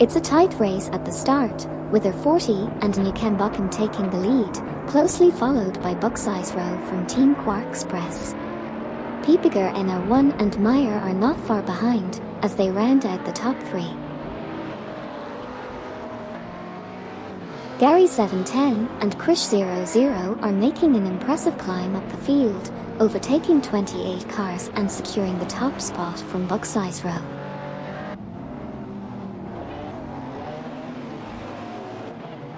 It's a tight race at the start, with R40 and Newcombotham taking the lead, closely followed by Bucksize Row from Team Quarks Press. Piepiger NR1 and Meyer are not far behind, as they round out the top three. Gary 710 and Krish 00 are making an impressive climb up the field, overtaking 28 cars and securing the top spot from Bucksize Row.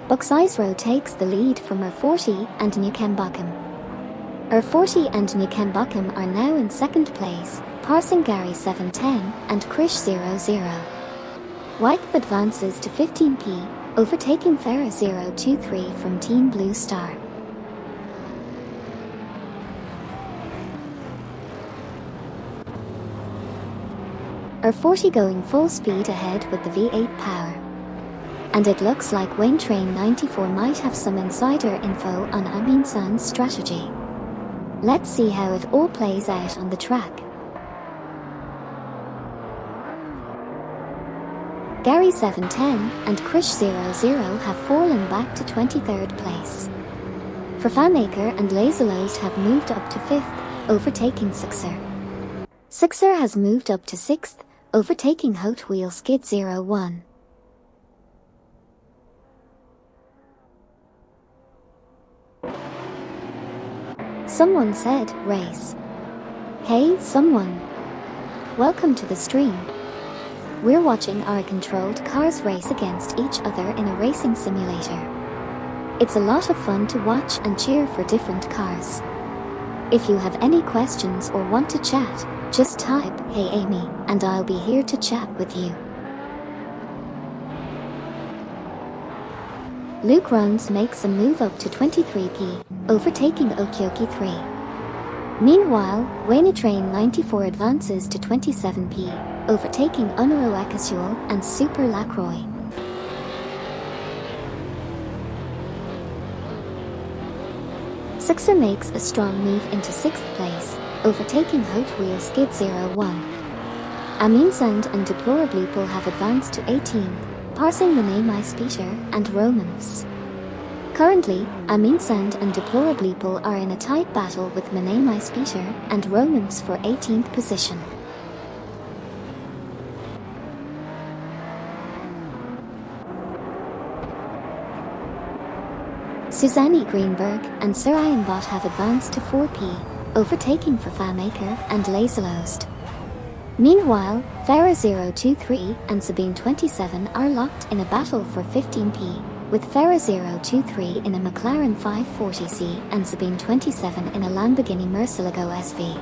Bucksize Row takes the lead from R40 and Newcombotham. R40 and Newcombotham are now in second place, passing Gary 710 and Krish 00. White advances to 15p, overtaking Farah 023 from Team Blue Star. R40 going full speed ahead with the V8 power. And it looks like Wayne Train 94 might have some insider info on Amin San's strategy. Let's see how it all plays out on the track. Gary 710 and Krish 00 have fallen back to 23rd place. Fafamaker and Laserlost have moved up to 5th, overtaking Sixer. Sixer has moved up to 6th, overtaking Hot Wheel Skid 01. Someone said, race. Hey, someone. Welcome to the stream. We're watching our controlled cars race against each other in a racing simulator. It's a lot of fun to watch and cheer for different cars. If you have any questions or want to chat, just type, "Hey Amy," and I'll be here to chat with you. Luke Runs makes a move up to 23p, overtaking Okioki 3. Meanwhile, Wayne Train 94 advances to 27p, overtaking Unro Akasuel and Super Lacroix. Sixer makes a strong move into 6th place, overtaking Hot Wheel Skid 01. Amin Sand and Deplorableeple have advanced to 18th, passing Manamai Speeter and Romans. Currently, Amin Sand and Deplorableeple are in a tight battle with Manamai Speeter and Romans for 18th position. Susanne Greenberg and Sir Ironbot have advanced to 4p, overtaking Fafamaker and Laserlost. Meanwhile, Farah 023 and Sabine 27 are locked in a battle for 15p, with Farah 023 in a McLaren 540c and Sabine 27 in a Lamborghini Murcielago SV.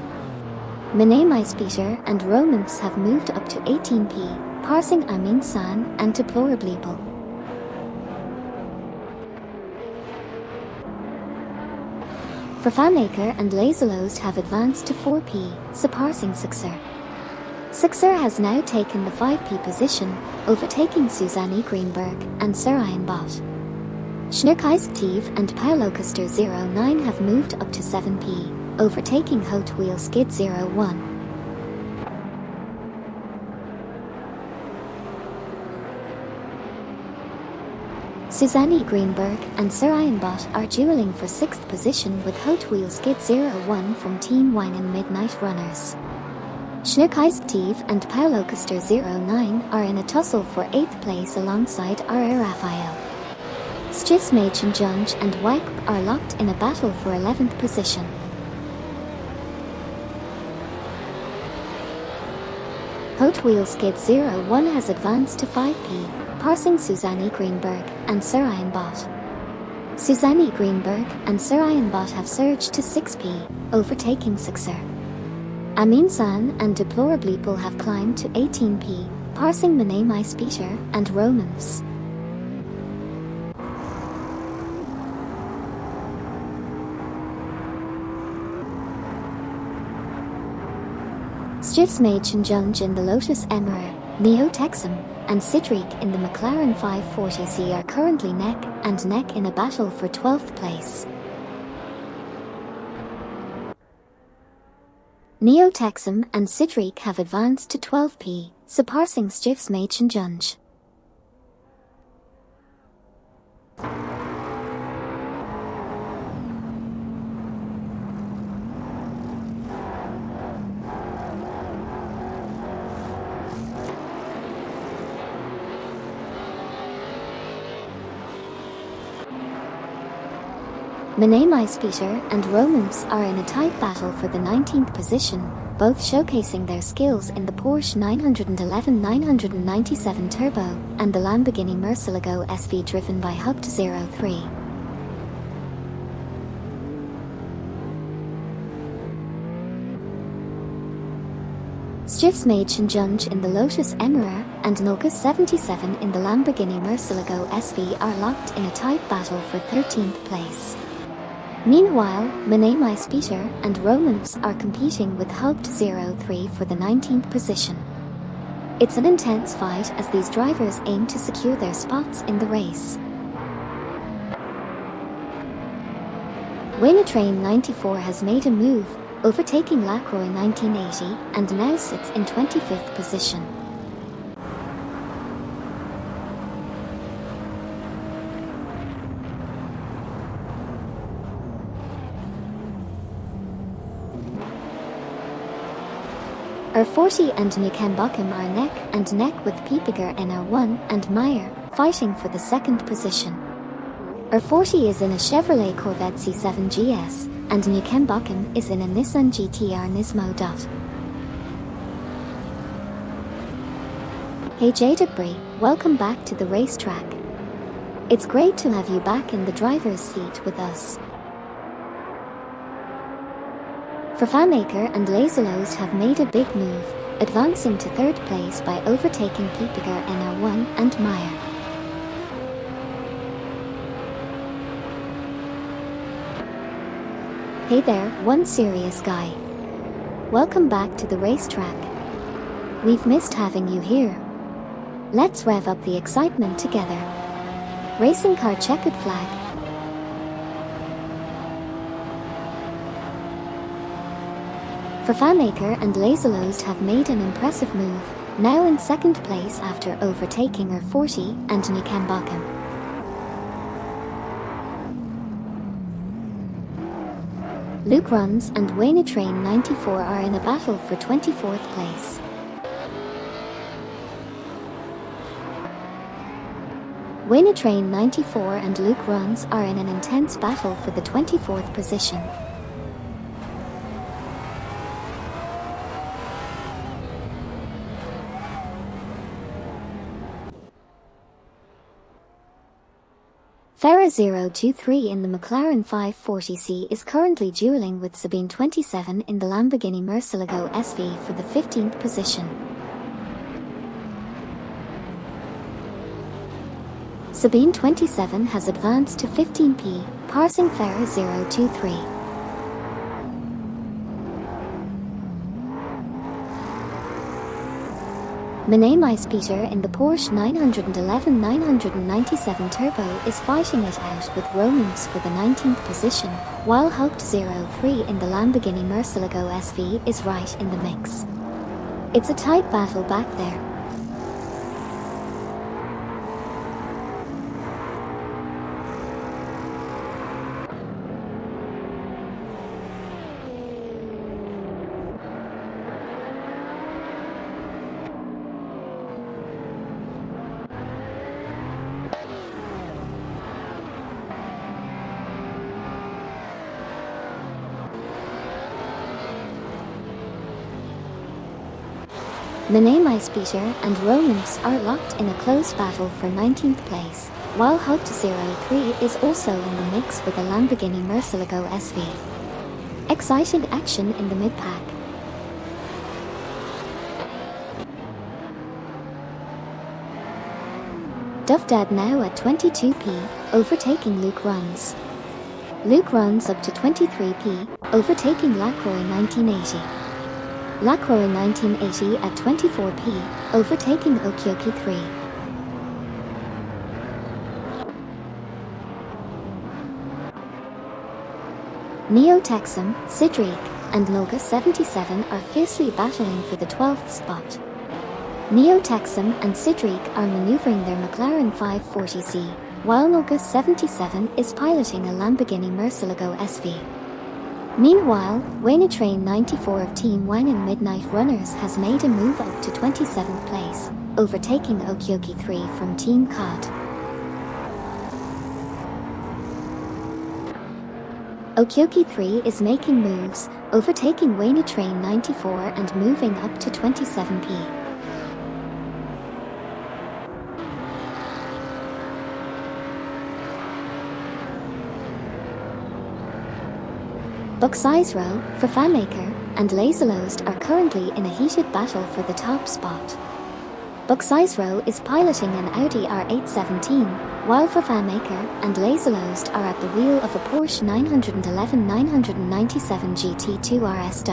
Manamai Speeter and Romans have moved up to 18p, passing Amin San and Deplorableeple. Fafamaker and Laserlost have advanced to 4p, surpassing Sixer. Sixer has now taken the 5p position, overtaking Susanne Greenberg and Sir Ironbot. Schnurkeisktiv and Paulocaster 09 have moved up to 7p, overtaking Hot Wheel Skid 01. Susanne Greenberg and Sir Ironbot are dueling for 6th position with Hot Wheel Skid 01 from Team Wine and Midnight Runners. Schnurkeisktiv and Paulocaster 09 are in a tussle for 8th place alongside R.A. Raphael. Stismage and Junge and Wyke are locked in a battle for 11th position. Hot Wheel Skid 01 has advanced to 5p, passing Susanne Greenberg and Sir Ironbot. Susanne Greenberg and Sir Ironbot have surged to 6p, overtaking Sixer. Amin San and Deplorableeple have climbed to 18p, passing Manamai Speeter and Romans. Stismage and Junge in the Lotus Emerald, Neo Texum, and Sidric in the McLaren 540c are currently neck and neck in a battle for 12th place. Neo Texum and Sidric have advanced to 12p, surpassing Stismage and Junge. Peter and Romans are in a tight battle for the 19th position, both showcasing their skills in the Porsche 911-997 Turbo and the Lamborghini Murcielago SV driven by Hugt03. Stiftsmädchen Junge in the Lotus Emira and Nolga77 in the Lamborghini Murcielago SV are locked in a tight battle for 13th place. Meanwhile, Peter and Romans are competing with Hugt03 for the 19th position. It's an intense fight as these drivers aim to secure their spots in the race. Train 94 has made a move, overtaking Lacroix 1980 and now sits in 25th position. R40 and Nickenbochem are neck and neck with Piepiger NR1 and Meyer, fighting for the second position. R40 is in a Chevrolet Corvette C7 GS, and Nickenbochem is in a Nissan GT-R Nismo. Hey Jadebri, welcome back to the racetrack. It's great to have you back in the driver's seat with us. FAMAker and Laserlost have made a big move, advancing to third place by overtaking Piepiger NR1 and Meyer. Hey there, one serious guy. Welcome back to the racetrack. We've missed having you here. Let's rev up the excitement together. Racing car checkered flag. FAMAker and Laserlost have made an impressive move, now in second place after overtaking R40 and Nickenbochem. Luke Runs and Train 94 are in a battle for 24th place. Train 94 and Luke Runs are in an intense battle for the 24th position. Ferrer023 in the McLaren 540C is currently dueling with Sabine27 in the Lamborghini Murcielago SV for the 15th position. Sabine27 has advanced to 15p, passing Ferrer023. Peter in the Porsche 911-997 Turbo is fighting it out with Romans for the 19th position, while Hugt03 in the Lamborghini Murcielago SV is right in the mix. It's a tight battle back there. Peter and Romans are locked in a close battle for 19th place, while Hugt03 is also in the mix with a Lamborghini Murcielago SV. Exciting action in the mid-pack. Duvdad now at 22p, overtaking Luke Runs. Luke Runs up to 23p, overtaking Lacroix 1980. Lacroix 1980 at 24p, overtaking Okioki3. Neo-Texum, Sidriq, and Nolga77 are fiercely battling for the 12th spot. Neo-Texum and Sidriq are maneuvering their McLaren 540C, while Nolga77 is piloting a Lamborghini Murcielago SV. Meanwhile, Train 94 of Team Wangan Midnight Runners has made a move up to 27th place, overtaking Okioki3 from Team COD. Okyoki 3 is making moves, overtaking Wayne Train 94 and moving up to 27p. Buxizero, Fafamaker, and Laserlost are currently in a heated battle for the top spot. Buxizero is piloting an Audi R817, while Fafamaker and Laserlost are at the wheel of a Porsche 911 997 GT2 RS.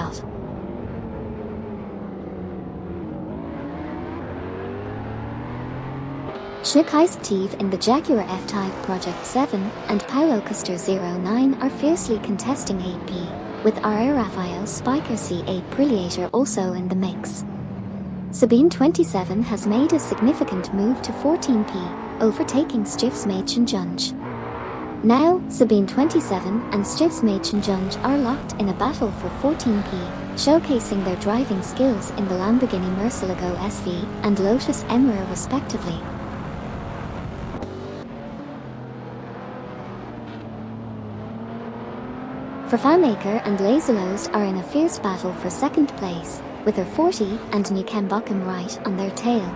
Schneekeisktief in the Jaguar F-Type Project 7 and Paulo Custer 09 are fiercely contesting 8p, with RR Rafael Spiker C8 Priliator also in the mix. Sabine 27 has made a significant move to 14p, overtaking Stiefsmädchen. Now, Sabine 27 and Stiefsmädchen are locked in a battle for 14p, showcasing their driving skills in the Lamborghini Murcielago SV and Lotus Emira respectively. Fafamaker and Laserlost are in a fierce battle for second place, with her 40 and Newcambochum right on their tail.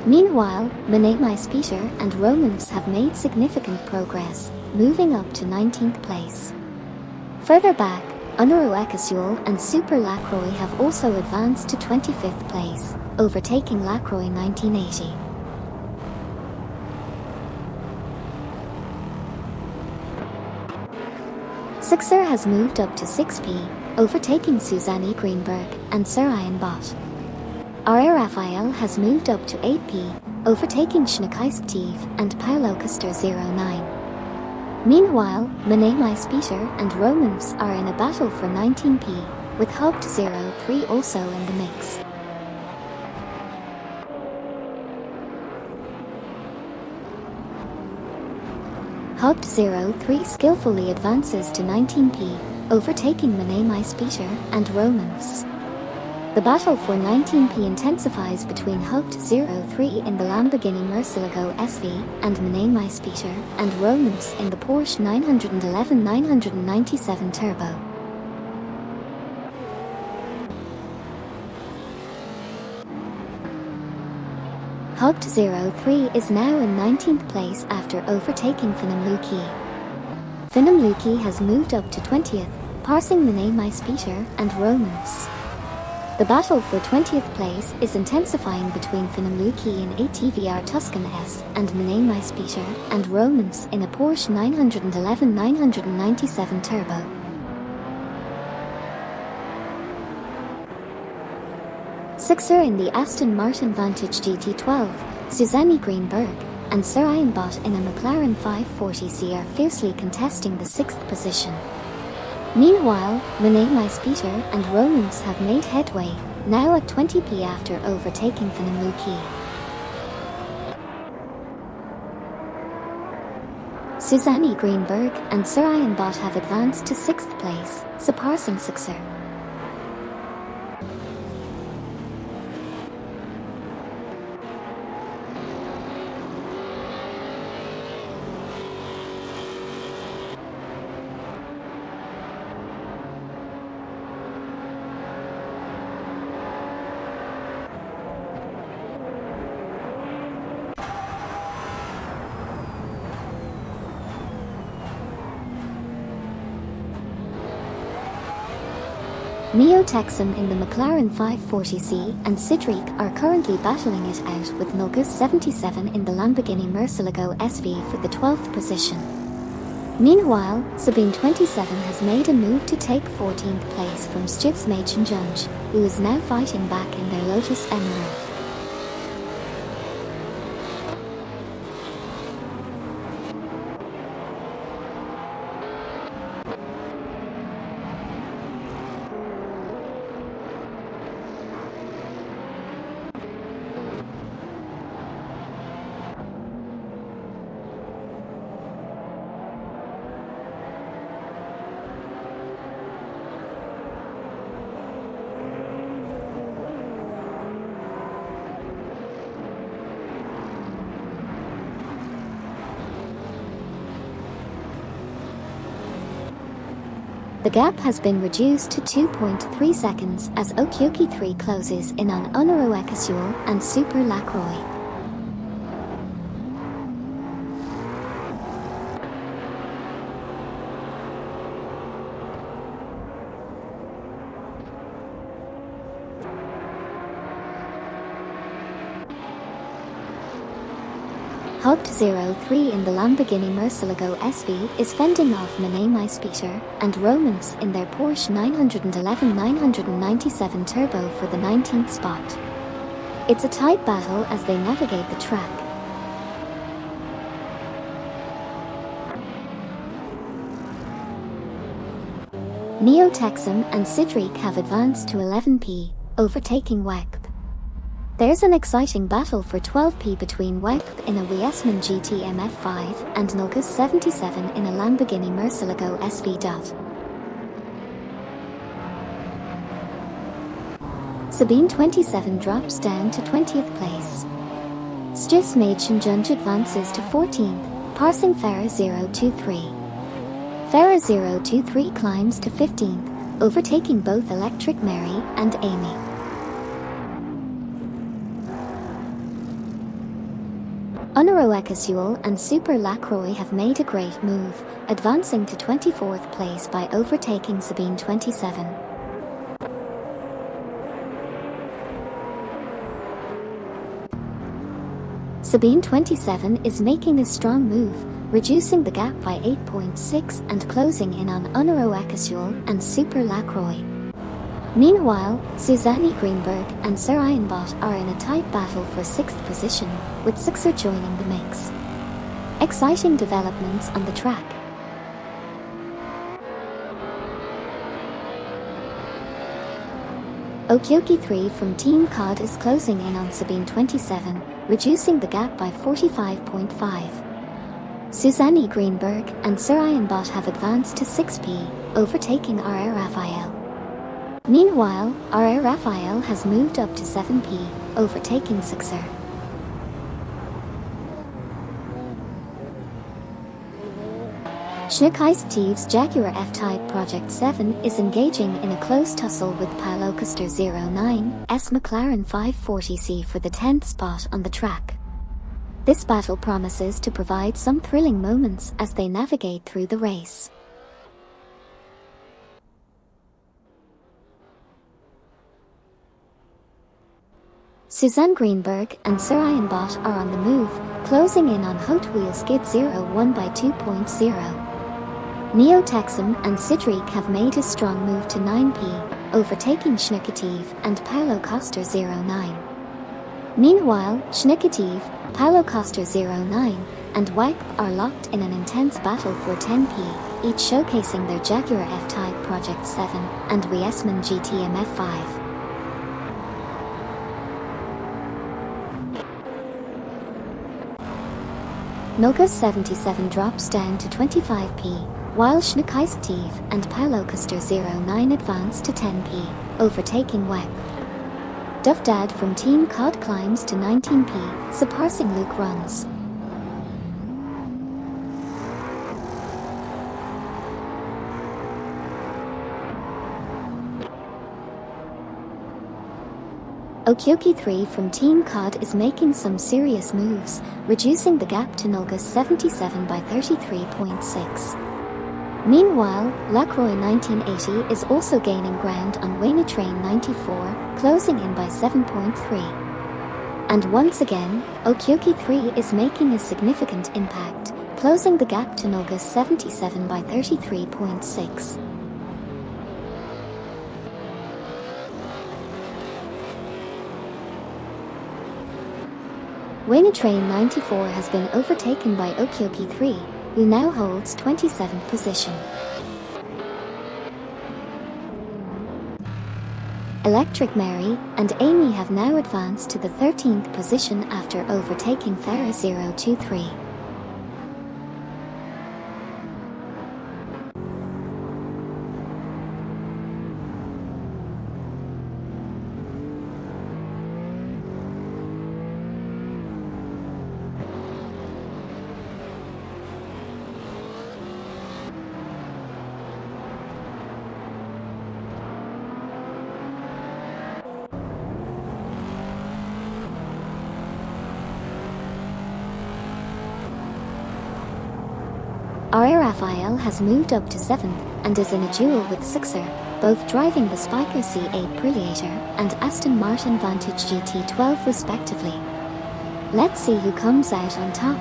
Meanwhile, Manamai Speter and Romans have made significant progress, moving up to 19th place. Further back, Unaru Ekasuel and Super Lacroix have also advanced to 25th place, overtaking Lacroix 1980. Sixer has moved up to 6p, overtaking Susanne Greenberg and Sir Ian Bott. RR Rafael has moved up to 8p, overtaking Schneekeisktief and Paulo Custer 09. Meanwhile, Manamai Speter and Romans are in a battle for 19p, with Hugged 03 also in the mix. Hugged 03 skillfully advances to 19p, overtaking Manamai Speter and Romans. The battle for 19p intensifies between Hugged 03 in the Lamborghini Murcielago SV and Manamai Speter and Romans in the Porsche 911 997 Turbo. Hugged 03 is now in 19th place after overtaking Finamluki. Finamluki has moved up to 20th, passing Manamai Speter and Romans. The battle for 20th place is intensifying between Finamluki in a TVR Tuscan S and Manamai Speter and Romans in a Porsche 911 997 Turbo. Sixer in the Aston Martin Vantage GT12, Susanne Greenberg, and Sir Ian Bott in a McLaren 540C are fiercely contesting the 6th position. Meanwhile, Manamai Speter and Romans have made headway, now at 20p after overtaking Finamluki. Susanne Greenberg and Sir Ian Bott have advanced to 6th place, surpassing Sixer. Neo Texan in the McLaren 540C and Cedric are currently battling it out with Milgus 77 in the Lamborghini Murcielago SV for the 12th position. Meanwhile, Sabine 27 has made a move to take 14th place from Stiefsmädchen, who is now fighting back in their Lotus Emira. The gap has been reduced to 2.3 seconds as Okyoki 3 closes in on Onoro Ekasuel and Super Lacroix. Haupt 03 in the Lamborghini Murcielago SV is fending off Mene Maispeter and Romans in their Porsche 911-997 Turbo for the 19th spot. It's a tight battle as they navigate the track. Neo Texum and Sidric have advanced to 11p, overtaking WECP. There's an exciting battle for 12p between WECP in a Wiesmann GT MF5 and Nulkas 77 in a Lamborghini Murcielago SV. Sabine 27 drops down to 20th place. Stis Mädchen Junge advances to 14th, passing Farah 023. Farah 023 climbs to 15th, overtaking both Electric Mary and Amy. Onoro Ekasuel and Super Lacroix have made a great move, advancing to 24th place by overtaking Sabine 27. Sabine 27 is making a strong move, reducing the gap by 8.6 and closing in on Onoro Ekasuel and Super Lacroix. Meanwhile, Susanne Greenberg and Sir Ironbot are in a tight battle for 6th position, with Sixer joining the mix. Exciting developments on the track. Okyoki 3 from Team COD is closing in on Sabine 27, reducing the gap by 45.5. Susanne Greenberg and Sir Ironbot have advanced to 6p, overtaking RR Raphael. Meanwhile, RR Raphael has moved up to 7p, overtaking Sixer. Schneekeisteve's Jaguar F-Type Project 7 is engaging in a close tussle with Pilocaster 09's McLaren 540C for the 10th spot on the track. This battle promises to provide some thrilling moments as they navigate through the race. Susanne Greenberg and Sir Ironbot are on the move, closing in on Hot Wheels Skid 01 by 2.0. Neo Texum and Sidric have made a strong move to 9p, overtaking Schneekative and Pilocaster 09. Meanwhile, Schneekative, Pilocaster 09, and WECP are locked in an intense battle for 10p, each showcasing their Jaguar F-Type Project 7 and Wiesmann GT MF5. Nulkas 77 drops down to 25p, while Schneekeistev and Pilocaster 09 advance to 10p, overtaking WECP. Duffdad from Team COD climbs to 19p, surpassing Luke Runs. Okyoki 3 from Team COD is making some serious moves, reducing the gap to Nulkas 77 by 33.6. Meanwhile, Lacroix 1980 is also gaining ground on Wayne Train 94, closing in by 7.3. And once again, Okyoki 3 is making a significant impact, closing the gap to Nulkas 77 by 33.6. Wayne Train 94 has been overtaken by Okyoki 3, who now holds 27th position. Electric Mary and Amy have now advanced to the 13th position after overtaking Farah 023. Raphael has moved up to 7th and is in a duel with Sixer, both driving the Spiker C8 Predator and Aston Martin Vantage GT12 respectively. Let's see who comes out on top.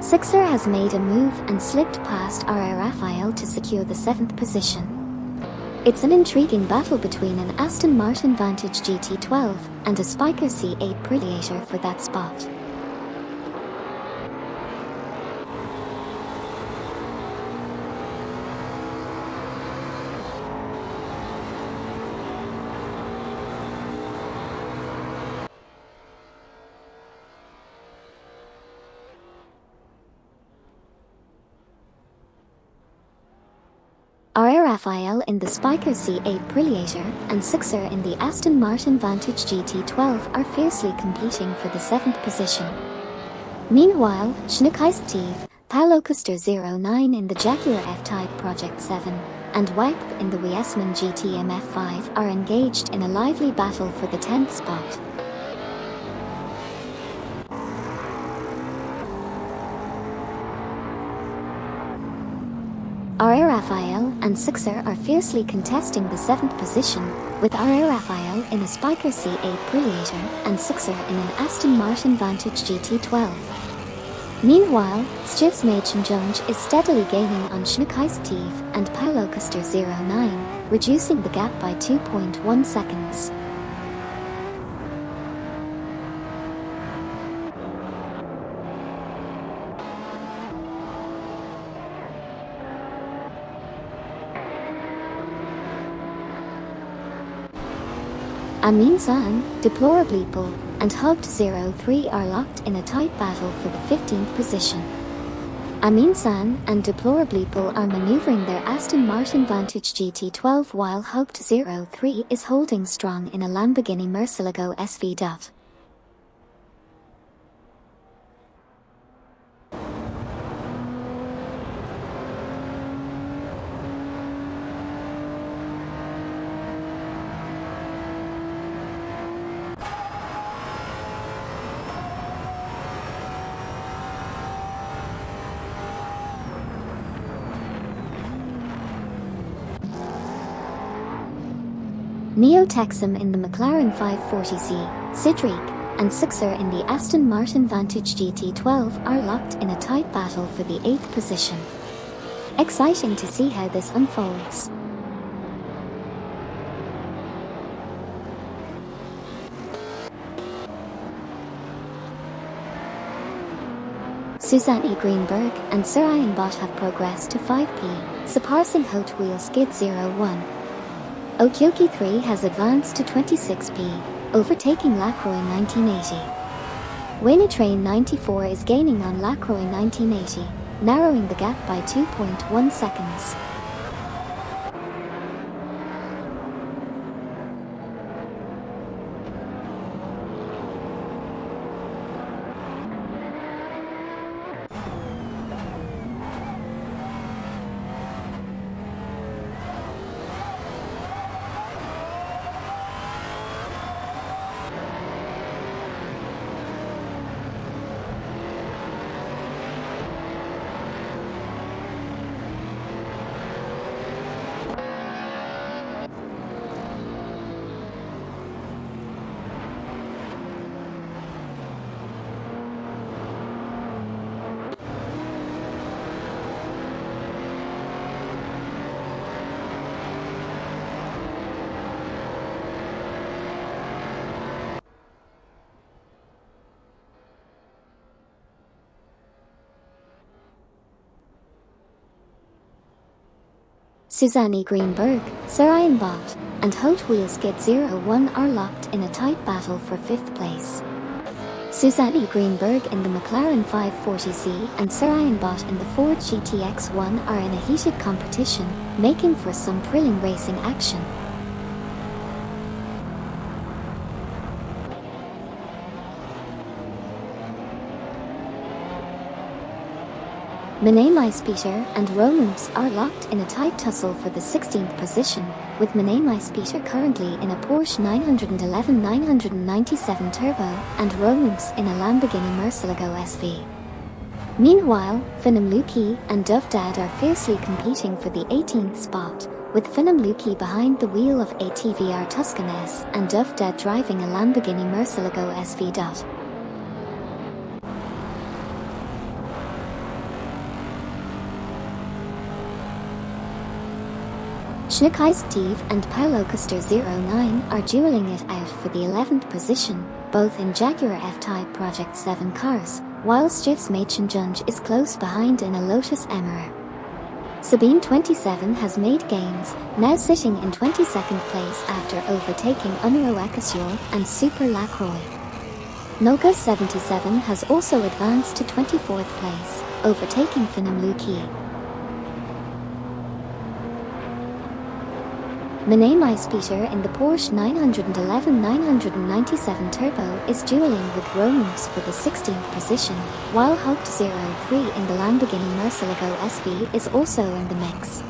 Sixer has made a move and slipped past RR Raphael to secure the 7th position. It's an intriguing battle between an Aston Martin Vantage GT12 and a Spiker C8 Predator for that spot. RR Raphael in the Spiker C8 Predator and Sixer in the Aston Martin Vantage GT12 are fiercely competing for the 7th position. Meanwhile, Schneekeister, Paulocuster 09 in the Jaguar F-Type Project 7 and WAP in the Wiesmann GT MF5 are engaged in a lively battle for the 10th spot. RR Raphael and Sixer are fiercely contesting the 7th position, with RR Raphael in a Spiker C8 Predator and Sixer in an Aston Martin Vantage GT12. Meanwhile, Stivsmagenjunge is steadily gaining on Schneekeister and Paulocuster 09, reducing the gap by 2.1 seconds. Amin San, Deplorably Bull, and Hugged 03 are locked in a tight battle for the 15th position. Amin San and Deplorably Bull are maneuvering their Aston Martin Vantage GT12 while Hugged 03 is holding strong in a Lamborghini Murcielago SV. Neo Texum in the McLaren 540C, Cedric, and Sixer in the Aston Martin Vantage GT12 are locked in a tight battle for the 8th position. Exciting to see how this unfolds. Susanne Greenberg and Sir Ian Bott have progressed to 5P, surpassing Hot Wheel Skid 01. Okyoki 3 has advanced to 26P, overtaking Lacroix 1980. Wayne Train 94 is gaining on Lacroix 1980, narrowing the gap by 2.1 seconds. Susanne Greenberg, Sir Ian Bott, and Hot Wheel Skid 01 are locked in a tight battle for 5th place. Susanne Greenberg in the McLaren 540C and Sir Ian Bott in the Ford GTX1 are in a heated competition, making for some thrilling racing action. Mene Maispeter and Romans are locked in a tight tussle for the 16th position, with Peter currently in a Porsche 911-997 Turbo and Romance in a Lamborghini Murcielago SV. Meanwhile, Finamluki and Dovdad are fiercely competing for the 18th spot, with Finamluki behind the wheel of a TVR Tuscan S and Dovdad driving a Lamborghini Murcielago SV. Schneekais Steve and Paulo Custer 09 are dueling it out for the 11th position, both in Jaguar F-Type Project 7 cars, while Stiff's Machen Junge is close behind in a Lotus Emira. Sabine 27 has made gains, now sitting in 22nd place after overtaking Unro Akasiol and Super Lacroix. Nolga 77 has also advanced to 24th place, overtaking Finamluki. Peter in the Porsche 911-997 Turbo is dueling with Romance for the 16th position, while Haupt 03 in the Lamborghini Murcielago SV is also in the mix.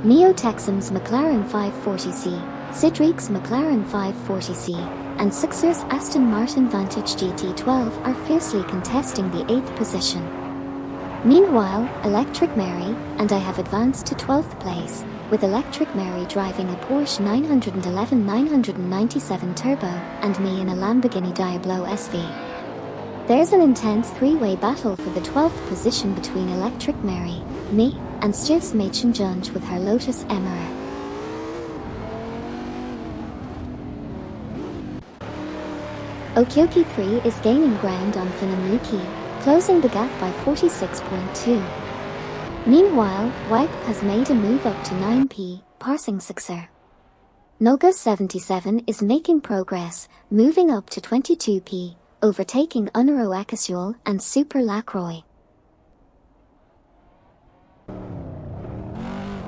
Neo Texam's McLaren 540C, Cedric's McLaren 540C, and Sixer's Aston Martin Vantage GT12 are fiercely contesting the 8th position. Meanwhile, Electric Mary and I have advanced to 12th place, with Electric Mary driving a Porsche 911-997 Turbo and me in a Lamborghini Diablo SV. There's an intense three-way battle for the 12th position between Electric Mary, me, and Stiff's Machen Junge with her Lotus Emira. Okyoki 3 is gaining ground on Finamluki, closing the gap by 46.2. Meanwhile, Wipe has made a move up to 9p, passing Sixer. Nolga 77 is making progress, moving up to 22p, overtaking Unro Akasiol and Super Lacroix.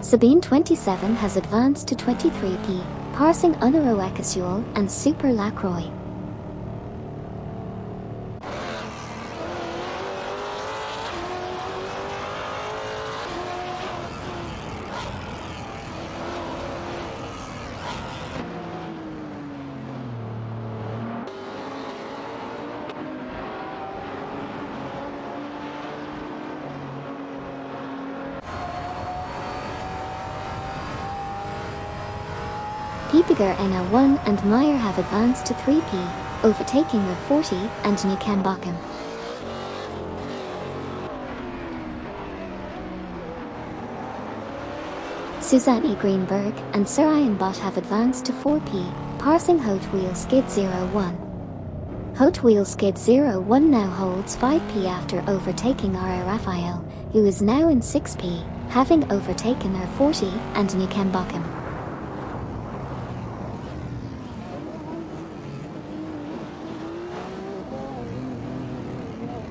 Sabine 27 has advanced to 23p, passing Unro Akasiol and Super Lacroix. Piepiger NL1 and Meyer have advanced to 3p, overtaking the 40 and Nikambakum. Susanne Greenberg and Sir Ian Bott have advanced to 4p, passing Hot Wheel Skid 01. Hot Wheel Skid 01 now holds 5p after overtaking R.A. Raphael, who is now in 6p, having overtaken R40 and Nikambakum.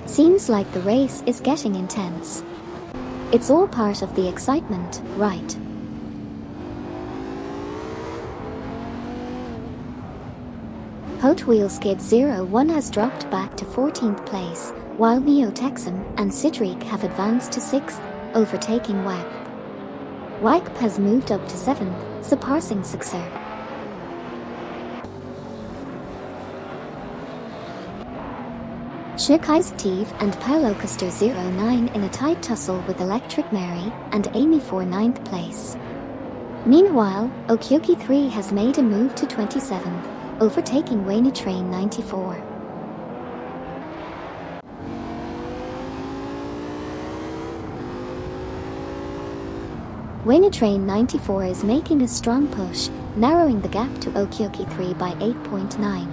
Seems like the race is getting intense. It's all part of the excitement, right? Hot Wheel Skid 01 has dropped back to 14th place, while Neo Texam and Cedric have advanced to 6th, overtaking Wipe. Wipe has moved up to 7th, surpassing Sixer. Schneekais Steve and Paulo Custer 09 in a tight tussle with Electric Mary and Amy for 9th place. Meanwhile, Okyoki 3 has made a move to 27th, overtaking Wayne Train 94. Wayne Train 94 is making a strong push, narrowing the gap to Okyoki 3 by 8.9.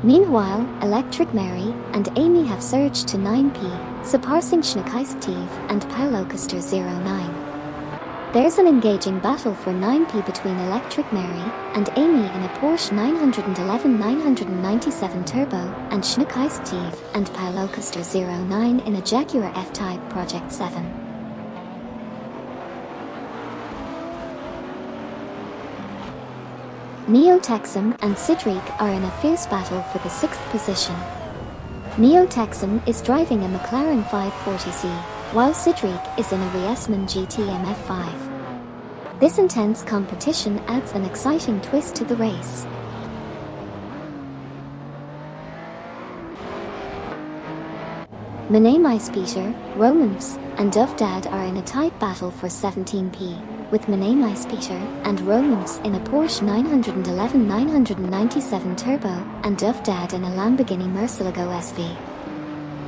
Meanwhile, Electric Mary and Amy have surged to 9p, surpassing Schneekais Steve and Paulo Custer 09. There's an engaging battle for 9p between Electric Mary and Amy in a Porsche 911-997 Turbo and Schneekais Steve and Paulo Custer 09 in a Jaguar F-Type Project 7. Neo Texam and Cedric are in a fierce battle for the 6th position. Neo Texan is driving a McLaren 540C, while Cedric is in a Riesman GT MF5. This intense competition adds an exciting twist to the race. Menemeispeter, Romans, and Dovdad are in a tight battle for 17p, with Menemeispeter and Romans in a Porsche 911-997 Turbo and Dovdad in a Lamborghini Murcielago SV.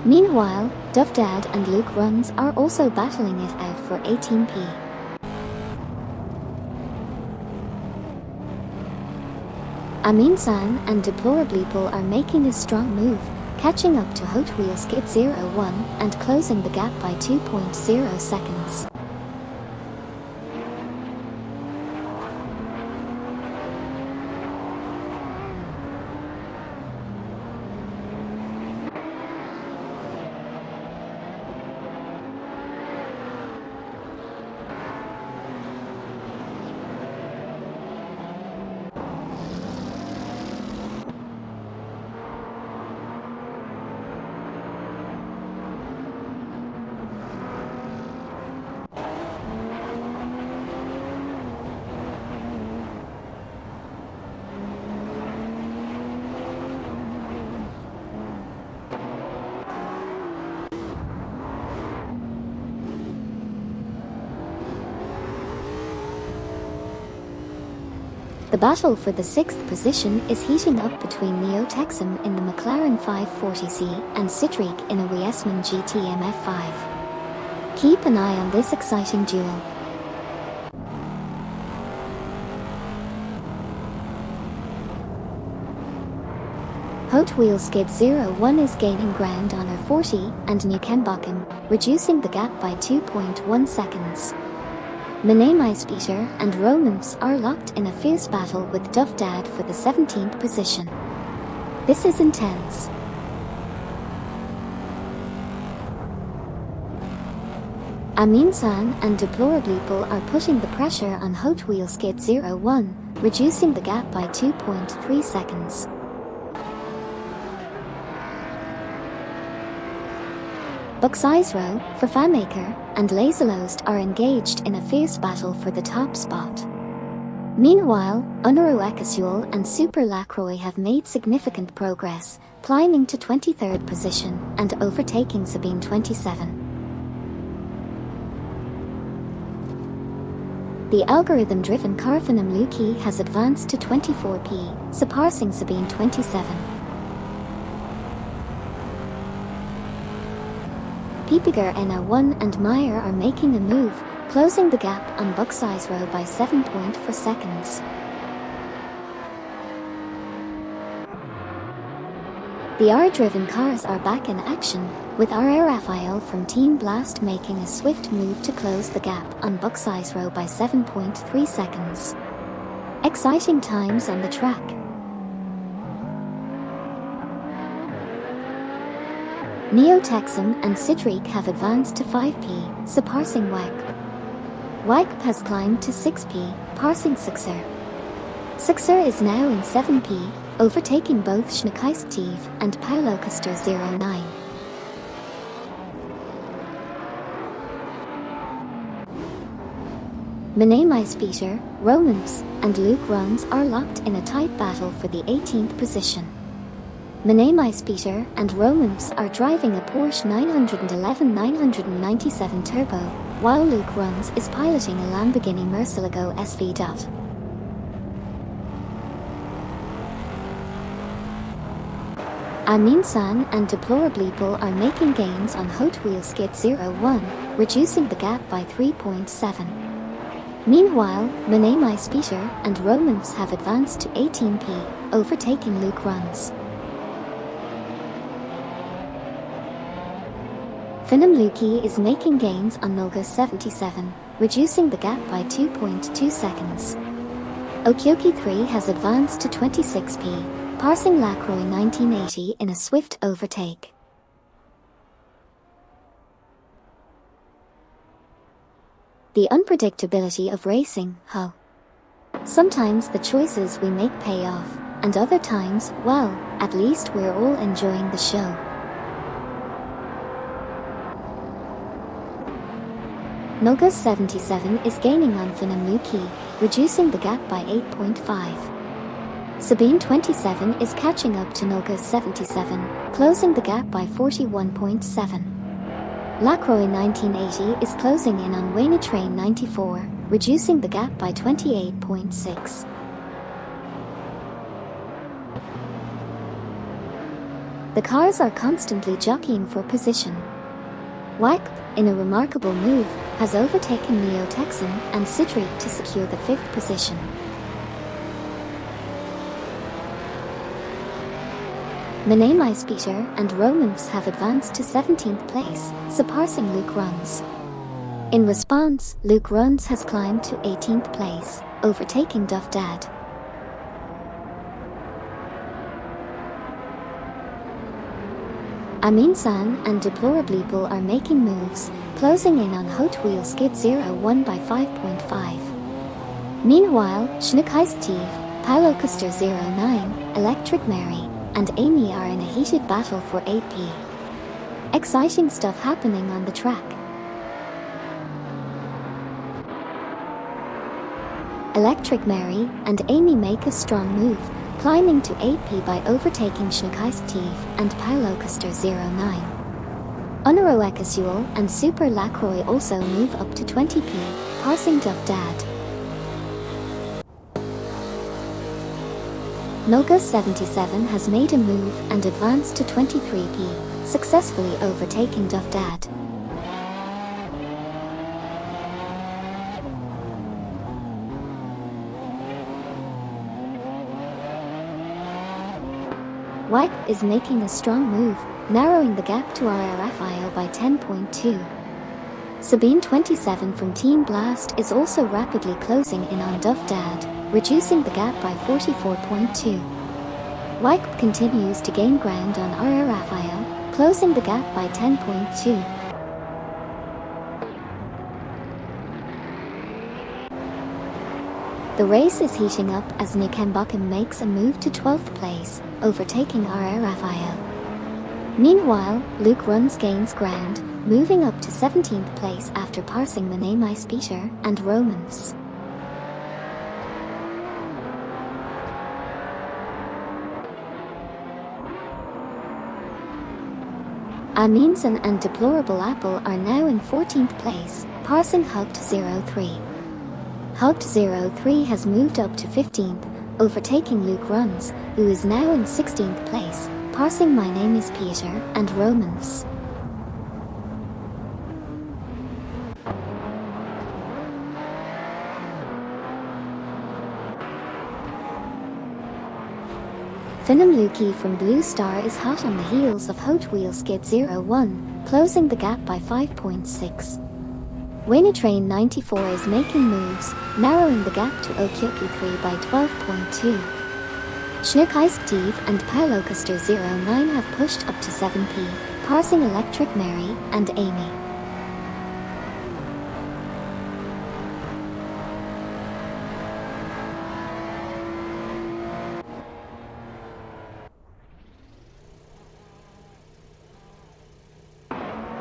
Meanwhile, Dovdad and Luke Runs are also battling it out for 18p. Amin San and Deplorableeple are making a strong move, catching up to Hot Wheels Skid 01 and closing the gap by 2.0 seconds. The battle for the 6th position is heating up between Neo Texan in the McLaren 540C and Cedric in a Riesman GT MF5. Keep an eye on this exciting duel. Hot Wheels Skid 01 is gaining ground on her 40 and Newkenbakken, reducing the gap by 2.1 seconds. Menemeispeter and Romans are locked in a fierce battle with Dovdad for the 17th position. This is intense. Amin San and Deplorableeple are putting the pressure on Hot Wheels Skid 01, reducing the gap by 2.3 seconds. Buxisro, Verfamaker, and Laserlost are engaged in a fierce battle for the top spot. Meanwhile, Unaru Ekasuel and Super Lacroix have made significant progress, climbing to 23rd position and overtaking Sabine 27. The algorithm-driven Carfinum Luki has advanced to 24p, surpassing Sabine 27. Piepiger NA1 and Meyer are making a move, closing the gap on Buxisro by 7.4 seconds. The R-driven cars are back in action, with R.A. Raphael from Team Blast making a swift move to close the gap on Buxisro by 7.3 seconds. Exciting times on the track. Neo Texan and Cedric have advanced to 5p, surpassing WAG. WAG has climbed to 6p, passing Suxer. Suxer is now in 7p, overtaking both Schneekeistev and Paulo Custer 09. Menemeispeter, Romans, and Luke Runs are locked in a tight battle for the 18th position. Menemeispeter and Romans are driving a Porsche 911-997 Turbo, while Luke Runs is piloting a Lamborghini Murcielago SV. Amin San and Deplorableeple are making gains on Hot Wheels Skid 01, reducing the gap by 3.7. Meanwhile, Menemeispeter and Romans have advanced to 18p, overtaking Luke Runs. Finum Luki is making gains on Nolga 77, reducing the gap by 2.2 seconds. Okioki 3 has advanced to 26p, passing Lacroix 1980 in a swift overtake. The unpredictability of racing, huh? Sometimes the choices we make pay off, and other times, well, at least we're all enjoying the show. Nogos 77 is gaining on Finam Luki, reducing the gap by 8.5. Sabine 27 is catching up to Nogos 77, closing the gap by 41.7. Lacroix 1980 is closing in on Wayne Train 94, reducing the gap by 28.6. The cars are constantly jockeying for position. WACP, in a remarkable move, has overtaken Neo Texan and Sidri to secure the 5th position. Menemais Peter and Romans have advanced to 17th place, surpassing Luke Runs. In response, Luke Runs has climbed to 18th place, overtaking Duff Dad. Amin San and Deplorableeple are making moves, closing in on Hot Wheel Skid 01 by 5.5. Meanwhile, Schnuckheis Steve, Paulo Custer 09, Electric Mary, and Amy are in a heated battle for 8p. Exciting stuff happening on the track. Electric Mary and Amy make a strong move, climbing to 8p by overtaking Schnuckheis Steve and Paulo Custer 09. Unaro Ekasuel and Super Lacroix also move up to 20p, passing Duff Dad. Nogos 77 has made a move and advanced to 23p, successfully overtaking Duff Dad. Wipe is making a strong move, narrowing the gap to Raphael by 10.2. Sabine 27 from Team Blast is also rapidly closing in on Duff Dad, reducing the gap by 44.2. Wipe continues to gain ground on Raphael, closing the gap by 10.2. The race is heating up as Nikembakum makes a move to 12th place, overtaking Raphael. Meanwhile, Luke Runs gains ground, moving up to 17th place after passing Menemais Peter and Romans. Aminson and Deplorable Apple are now in 14th place, passing Hugged 03. Hugged 03 has moved up to 15th, overtaking Luke Runs, who is now in 16th place, passing My Name is Peter and Romans. Finam Luki from Blue Star is hot on the heels of Hot Wheel Skid 01, closing the gap by 5.6. Wayne Train 94 is making moves, narrowing the gap to Okyoki 3 by 12.2. Schnuckheis Steve and Paulo Custer 09 have pushed up to 7p, passing Electric Mary and Amy.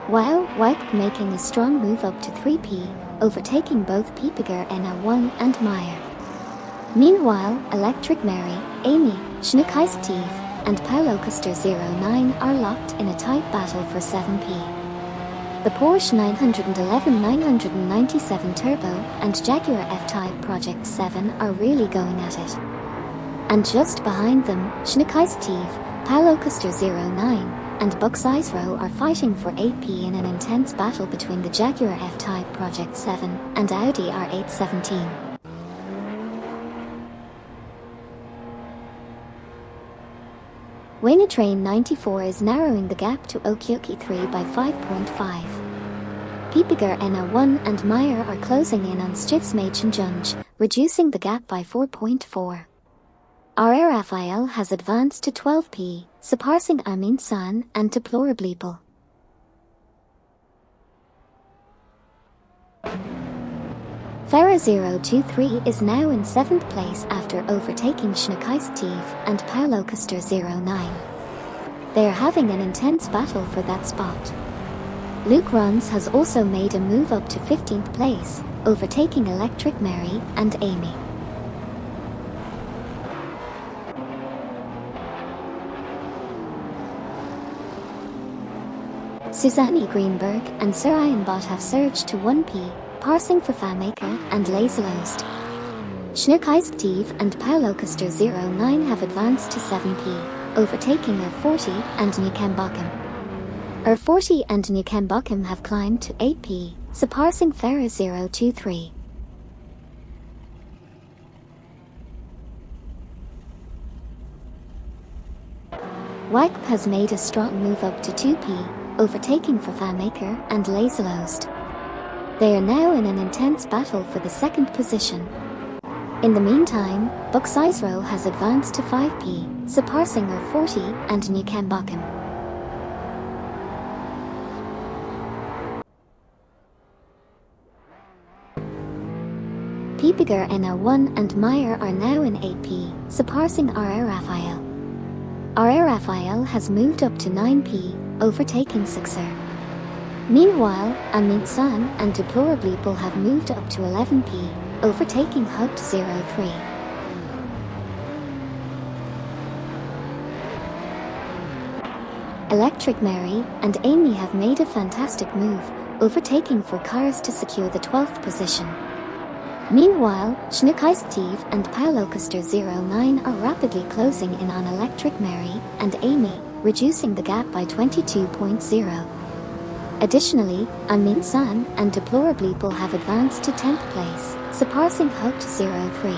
While Wipe making a strong move up to 3p, overtaking both Piepiger NA1 and Meyer. Meanwhile, Electric Mary, Amy, Schnuckheis Steve, and Paulo Custer 09 are locked in a tight battle for 7p. The Porsche 911-997 Turbo and Jaguar F-Type Project 7 are really going at it. And just behind them, Schnuckheis Steve, Paulo Custer 09, and Bucks Isro are fighting for 8p in an intense battle between the Jaguar F-Type Project 7 and Audi R817. Wayne Train 94 is narrowing the gap to Okyoki 3 by 5.5. Piepiger NA1 and Meyer are closing in on Stiftsmachen Junge, reducing the gap by 4.4. Raphael has advanced to 12p, surpassing Amin San and Deplorableeple. Farah 023 is now in 7th place after overtaking Schnuckheis Steve and Paulo Custer 09. They are having an intense battle for that spot. Luke Runs has also made a move up to 15th place, overtaking Electric Mary and Amy. Susanne Greenberg and Sir Ian Bott have surged to 1p, passing for FanMaker and Laserlost. Schnurkeisaktiv and Paulo Custer 09 have advanced to 7p, overtaking R40 and Newcombochum. R40 and Newcombochum have climbed to 8p, surpassing Farah 023. WACP has made a strong move up to 2p, overtaking for FanMaker and Laserlost. They are now in an intense battle for the second position. In the meantime, Buxizero has advanced to 5p, surpassing R40 and Newcombochum. Piepiger NL1 and Meyer are now in 8p, surpassing RR Raphael. RR Raphael has moved up to 9p, overtaking Sixer. Meanwhile, Amit San and Deplorableeple have moved up to 11p, overtaking Hugt 03. Electric Mary and Amy have made a fantastic move, overtaking 4 cars to secure the 12th position. Meanwhile, Schnurkeisaktiv and Paulo Custer 09 are rapidly closing in on Electric Mary and Amy, reducing the gap by 22.0. Additionally, Amin San and Deplorableeple have advanced to 10th place, surpassing Hugt 03.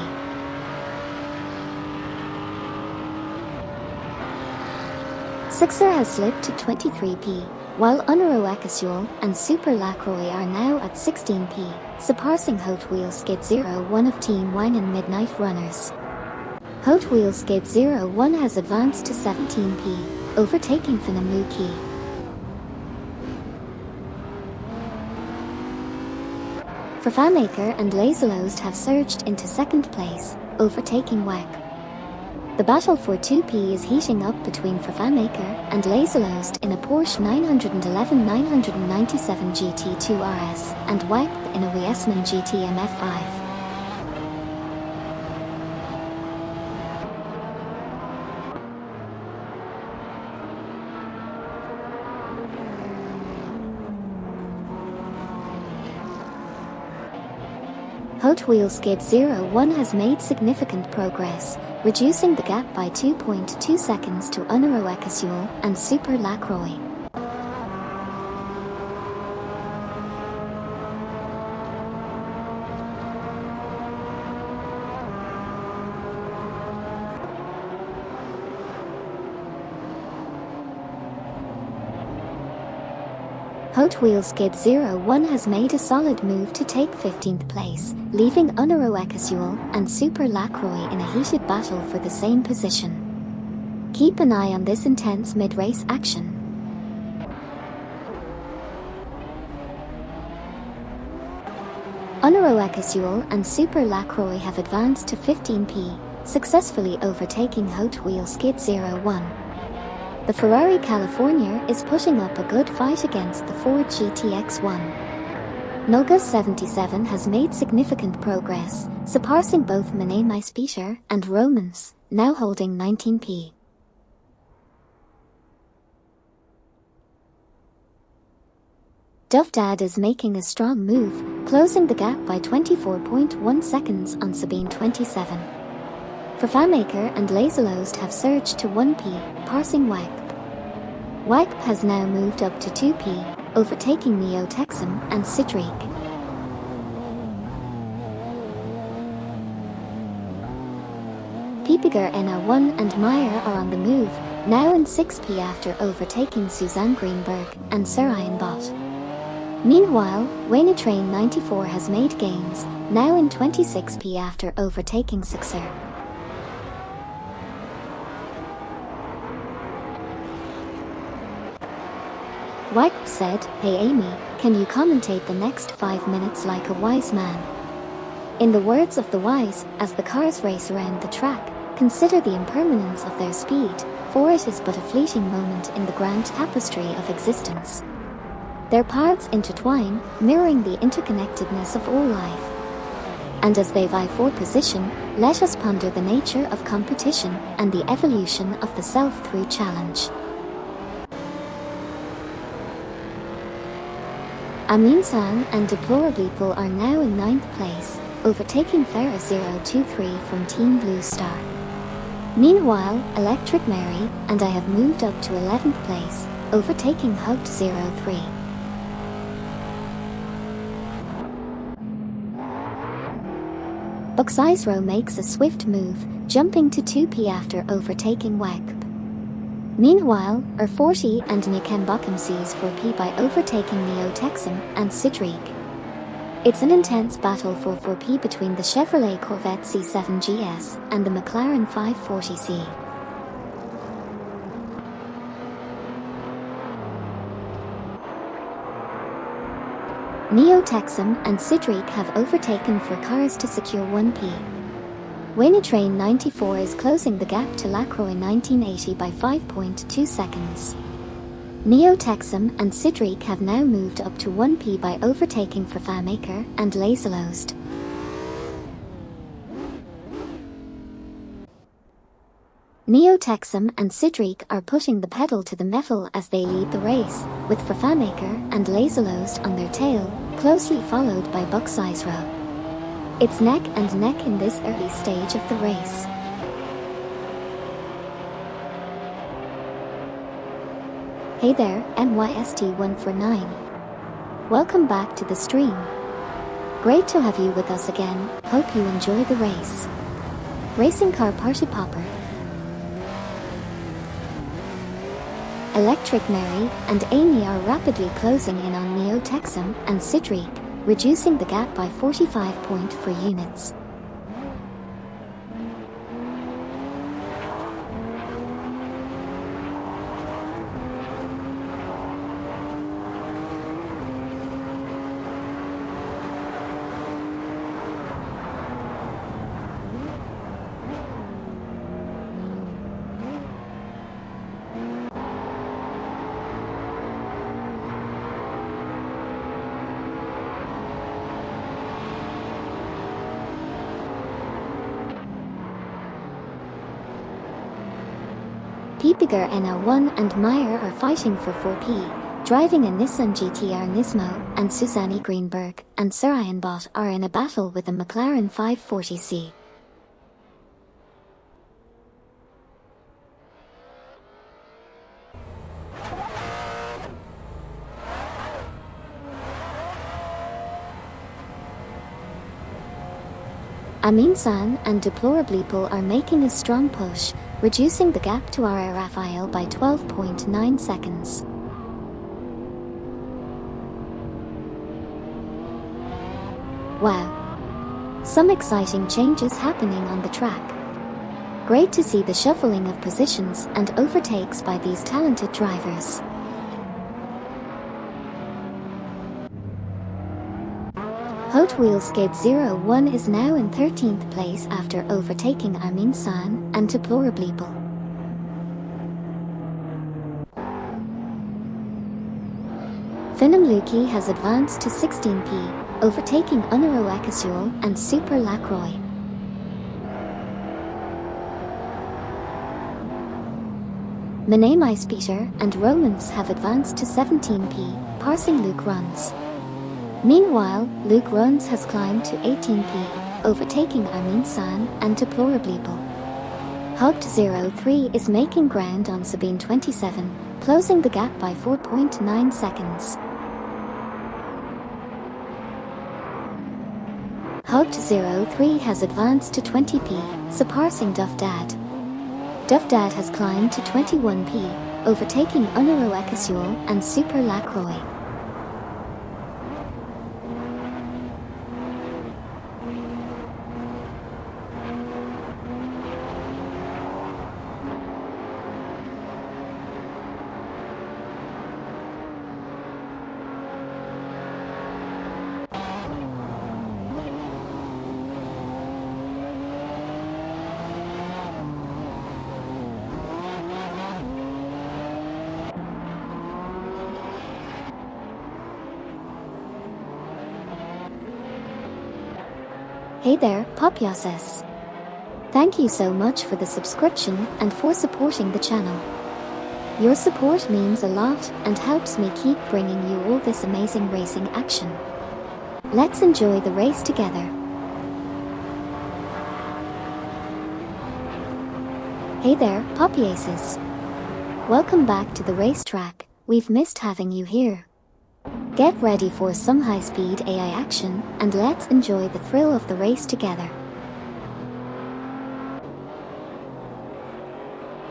Sixer has slipped to 23p, while Unaro Akasuel and Super Lacroix are now at 16p, surpassing Hot Wheels Skid 01 of Team Wangen Midnight Runners. Hot Wheels Skid 01 has advanced to 17p, overtaking Finamuki. For FanMaker and Laserlost have surged into 2nd place, overtaking WAC. The battle for 2p is heating up between FanMaker and Laserlost in a Porsche 911 997 GT2 RS and WAC in a Wiesmann GT MF5. Hot Wheels Skid 01 has made significant progress, reducing the gap by 2.2 seconds to Unaro Akasuel and Super Lacroix. Hot Wheels Skid 01 has made a solid move to take 15th place, leaving Unaro Akasuel and Super Lacroix in a heated battle for the same position. Keep an eye on this intense mid-race action. Unaro Akasuel and Super Lacroix have advanced to 15p, successfully overtaking Hot Wheels Skid 01. The Ferrari California is putting up a good fight against the Ford GTX-1. Nulga 77 has made significant progress, surpassing both Manei Speeder and Romans, now holding 19p. Duffdad is making a strong move, closing the gap by 24.1 seconds on Sabine 27. For FanMaker and Laserlost have surged to 1p, passing WAC. WAC has now moved up to 2p, overtaking Neo Texum and Citric. Piepiger NL1 and Meyer are on the move, now in 6p after overtaking Susanne Greenberg and Sir Ian Bott. Meanwhile, Wayne Train 94 has made gains, now in 26p after overtaking Sixer. WAC said, "Hey Amy, can you commentate the next 5 minutes like a wise man?" In the words of the wise, as the cars race around the track, consider the impermanence of their speed, for it is but a fleeting moment in the grand tapestry of existence. Their paths intertwine, mirroring the interconnectedness of all life. And as they vie for position, let us ponder the nature of competition and the evolution of the self through challenge. Amin-san and Deplorableeple are now in 9th place, overtaking Farah023 from Team Blue Star. Meanwhile, Electric Mary and I have moved up to 11th place, overtaking Hugged03. Buxizro makes a swift move, jumping to 2p after overtaking Wagp. Meanwhile, R40 and Nikembakam sees 4p by overtaking Neotexum and Sidriq. It's an intense battle for 4p between the Chevrolet Corvette C7 GS and the McLaren 540C. Neotexum and Sidriq have overtaken 4 cars to secure 1p. Waynetrain 94 is closing the gap to Lacroix 1980 by 5.2 seconds. Neotexum and Sidriq have now moved up to 1p by overtaking Farfamaker and Laserlost. Neotexum and Sidriq are putting the pedal to the metal as they lead the race, with Farfamaker and Laserlost on their tail, closely followed by Buxizro. It's neck and neck in this early stage of the race. Hey there, MYST149. Welcome back to the stream. Great to have you with us again, hope you enjoy the race. Racing Car Party Popper. Electric Mary and Amy are rapidly closing in on Neotexum and Sidriq, reducing the gap by 45.4 units. Pipiger NL1 and Meyer are fighting for 4p, driving a Nissan GTR Nismo, and Susanne Greenberg and Sarayan Bot are in a battle with a McLaren 540C. Amin-san and Deplorableeple are making a strong push, reducing the gap to our Raphael by 12.9 seconds. Wow! Some exciting changes happening on the track. Great to see the shuffling of positions and overtakes by these talented drivers. Hot Wheels Skate 01 is now in 13th place after overtaking Amin-san and Deplorableeple. Finamluki has advanced to 16p, overtaking Unero Ekasuel and Super Lacroix. Menamai Peter and Romans have advanced to 17p, passing Luke Runs. Meanwhile, Luke Runs has climbed to 18p, overtaking Amin-san and Deplorableeple. Hugged03 is making ground on Sabine 27, closing the gap by 4.9 seconds. Hugged03 has advanced to 20p, surpassing Duff Dad. Duff Dad has climbed to 21p, overtaking Unero Ekasuel and Super Lacroix. Hey there, Popyases. Thank you so much for the subscription and for supporting the channel. Your support means a lot and helps me keep bringing you all this amazing racing action. Let's enjoy the race together. Hey there, Popyases. Welcome back to the racetrack. We've missed having you here. Get ready for some high-speed AI action, and let's enjoy the thrill of the race together.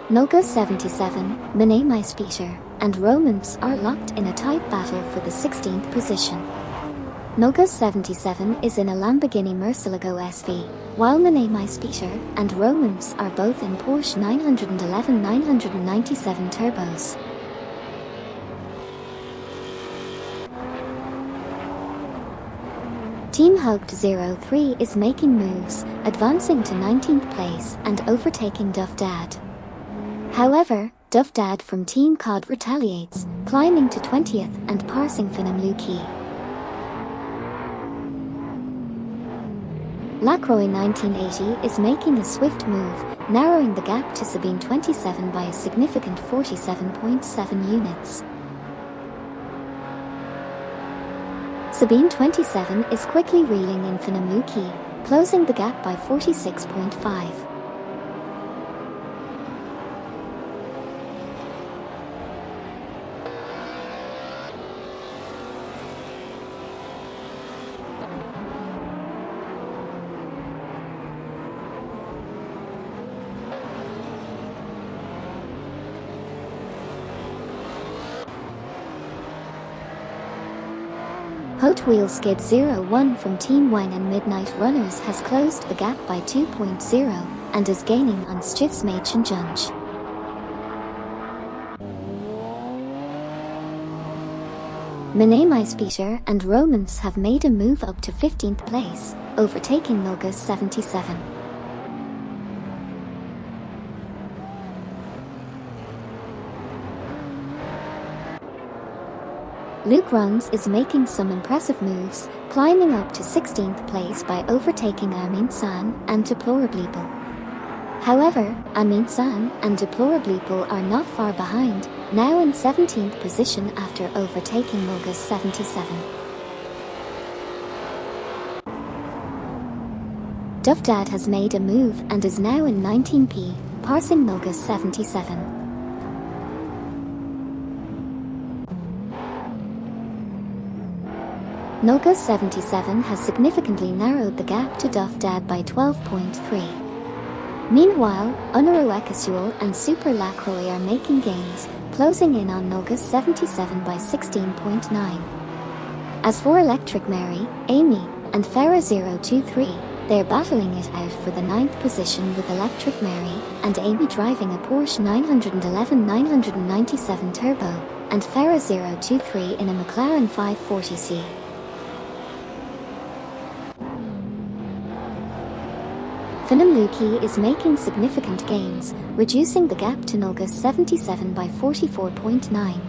Noga 77, Minami Speeder, and Romance are locked in a tight battle for the 16th position. Noga 77 is in a Lamborghini Murcielago SV, while Minami Speeder and Romance are both in Porsche 911-997 turbos. Team Hugged 03 is making moves, advancing to 19th place and overtaking Duff Dad. However, Duff Dad from Team COD retaliates, climbing to 20th and passing Finam-Luki. Lacroix 1980 is making a swift move, narrowing the gap to Sabine 27 by a significant 47.7 units. Sabine 27 is quickly reeling in Finam-Luki, closing the gap by 46.5. Hot Wheel Skid 01 from Team Wang and Midnight Runners has closed the gap by 2.0 and is gaining on Stiff's Machen Junge. Minami Speeder and Romance have made a move up to 15th place, overtaking Noga 77. Luke Runs is making some impressive moves, climbing up to 16th place by overtaking Amin San and Deplorableeple. However, Amin San and Deplorableeple are not far behind, now in 17th position after overtaking Noga 77. Duff Dad has made a move and is now in 19p, passing Noga 77. Noga 77 has significantly narrowed the gap to Duff Dad by 12.3. Meanwhile, Unaro Ekasuel and Super Lacroix are making gains, closing in on Noga 77 by 16.9. As for Electric Mary, Amy, and Farah 023, they're battling it out for the 9th position with Electric Mary and Amy driving a Porsche 911-997 Turbo, and Farah 023 in a McLaren 540C. Finam-Luki is making significant gains, reducing the gap to Noga 77 by 44.9.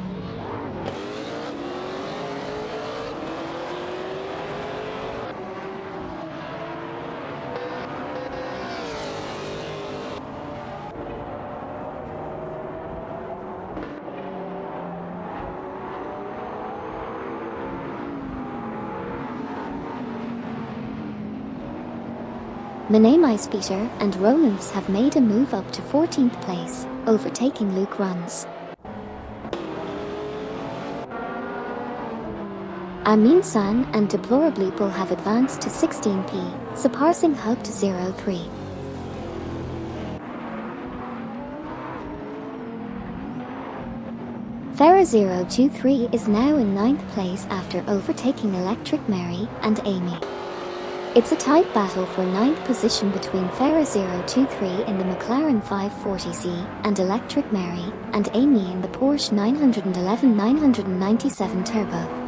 Minami Speeder and Romance have made a move up to 14th place, overtaking Luke Runs. Amin San and Deplorableeple have advanced to 16p, surpassing Hugged 03. Farah 023 is now in 9th place after overtaking Electric Mary and Amy. It's a tight battle for 9th position between Farah 023 in the McLaren 540Z and Electric Mary and Amy in the Porsche 911-997 Turbo.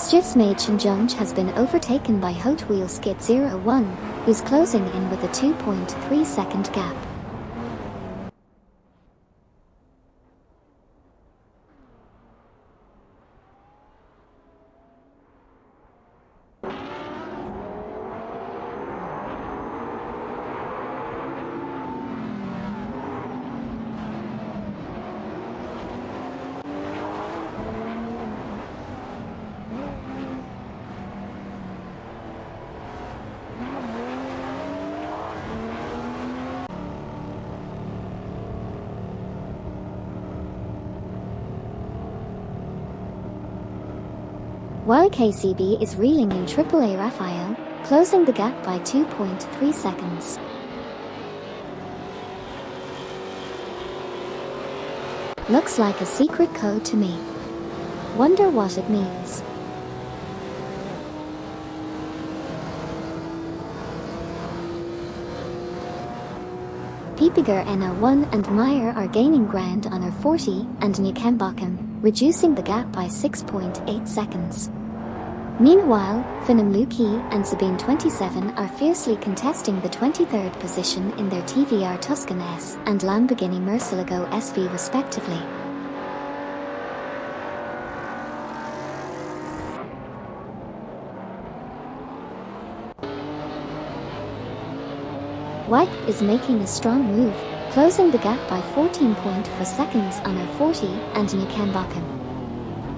Stiefsmädchen has been overtaken by Hot Wheels Skid 01, who's closing in with a 2.3 second gap. While KCB is reeling in AAA Raphael, closing the gap by 2.3 seconds. Looks like a secret code to me. Wonder what it means. Piepiger NA1 and Meyer are gaining ground on R40 and Newkenbakken, reducing the gap by 6.8 seconds. Meanwhile, Finham Luki and Sabine 27 are fiercely contesting the 23rd position in their TVR Tuscan S and Lamborghini Murcielago SV respectively. White is making a strong move, closing the gap by 14.4 seconds on R40 and Newkenbakken.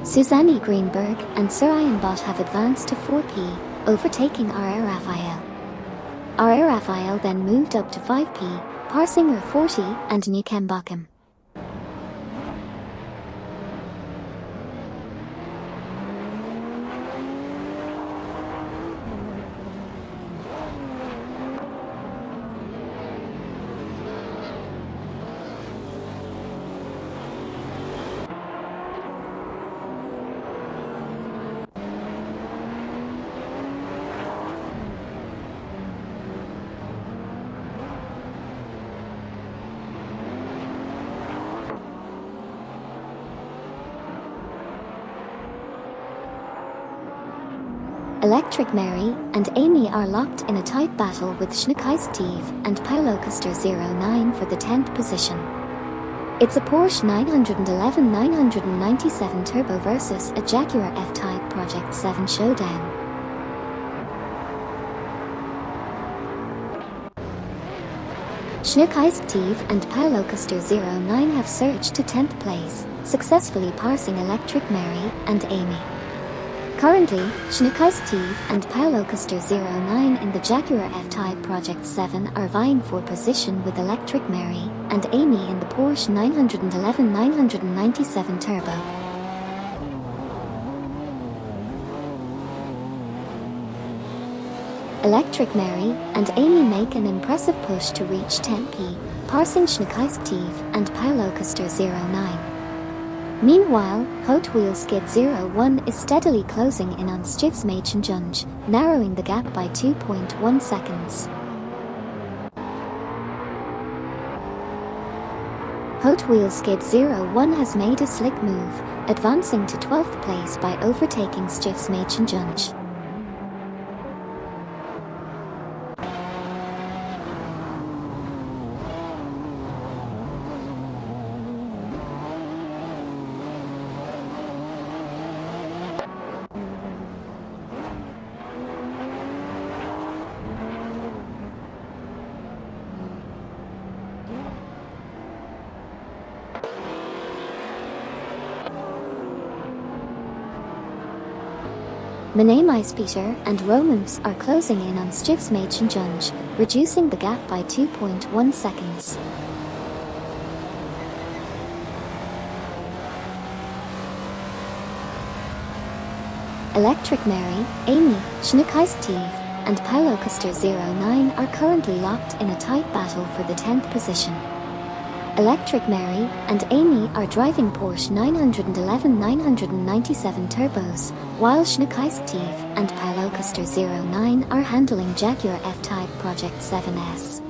Susanne Greenberg and Sir Bot have advanced to 4P, overtaking RR Raphael. RR Raphael then moved up to 5P, passing R40 and Newkenbakken. Electric Mary and Amy are locked in a tight battle with Schneekeistev and Paolo Custer 09 for the 10th position. It's a Porsche 911-997 Turbo versus a Jaguar F-Type Project 7 showdown. Schneekeistev and Paolo Custer 09 have surged to 10th place, successfully passing Electric Mary and Amy. Currently, Schneekeistev and Paolo Custer 09 in the Jaguar F-Type Project 7 are vying for position with Electric Mary and Amy in the Porsche 911-997 Turbo. Electric Mary and Amy make an impressive push to reach 10P, passing Schneekeistev and Paolo Custer 09. Meanwhile, Hot Wheels Skid 01 is steadily closing in on Stiefsmädchen, narrowing the gap by 2.1 seconds. Hot Wheels Skid 01 has made a slick move, advancing to 12th place by overtaking Stiefsmädchen. Peter and Romans are closing in on Stiefsmädchen, reducing the gap by 2.1 seconds. Electric Mary, Amy, Schneekeistev, and Paolo Custer 09 are currently locked in a tight battle for the 10th position. Electric Mary and Amy are driving Porsche 911-997 turbos, while Schneekeistev and Paolo Custer 09 are handling Jaguar F-Type Project 7S.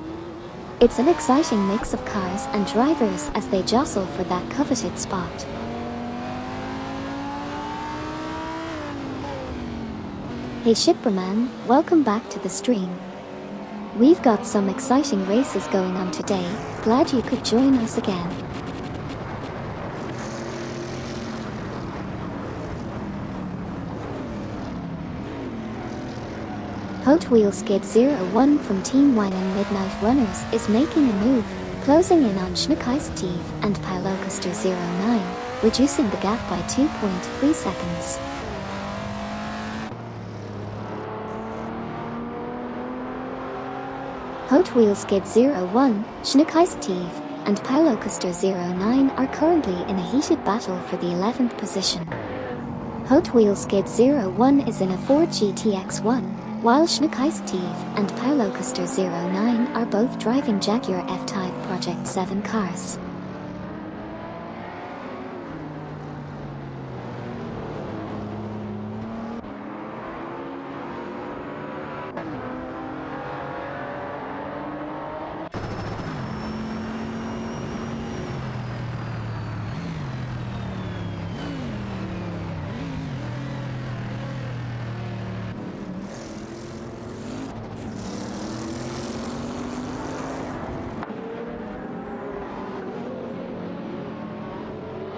It's an exciting mix of cars and drivers as they jostle for that coveted spot. Hey Shipperman, welcome back to the stream. We've got some exciting races going on today, glad you could join us again. Hot Wheels Skid 01 from Team Wine and Midnight Runners is making a move, closing in on Schneekeistev and Pilocoaster 09, reducing the gap by 2.3 seconds. Hot Wheels Skid 01, Schneekeistev, and Pilocoaster 09 are currently in a heated battle for the 11th position. Hot Wheels Skid 01 is in a Ford GTX-1, while Schneekeistev and Pilocoaster 09 are both driving Jaguar F-Type Project 7 cars.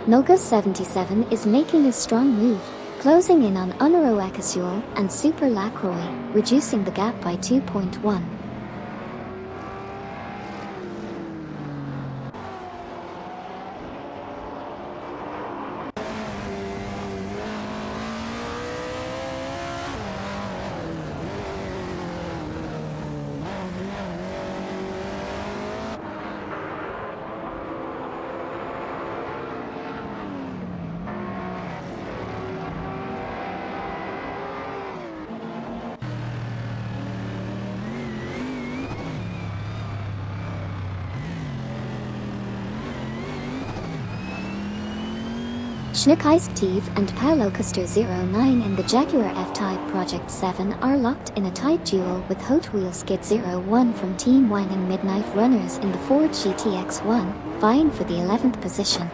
Noga 77 is making a strong move, closing in on Unero Ekasuel and Super Lacroix, reducing the gap by 2.1. Schneekeistev and Pilocoaster 09 in the Jaguar F-Type Project 7 are locked in a tight duel with Hot Wheels Skid 01 from Team Wine and Midnight Runners in the Ford GTX-1, vying for the 11th position.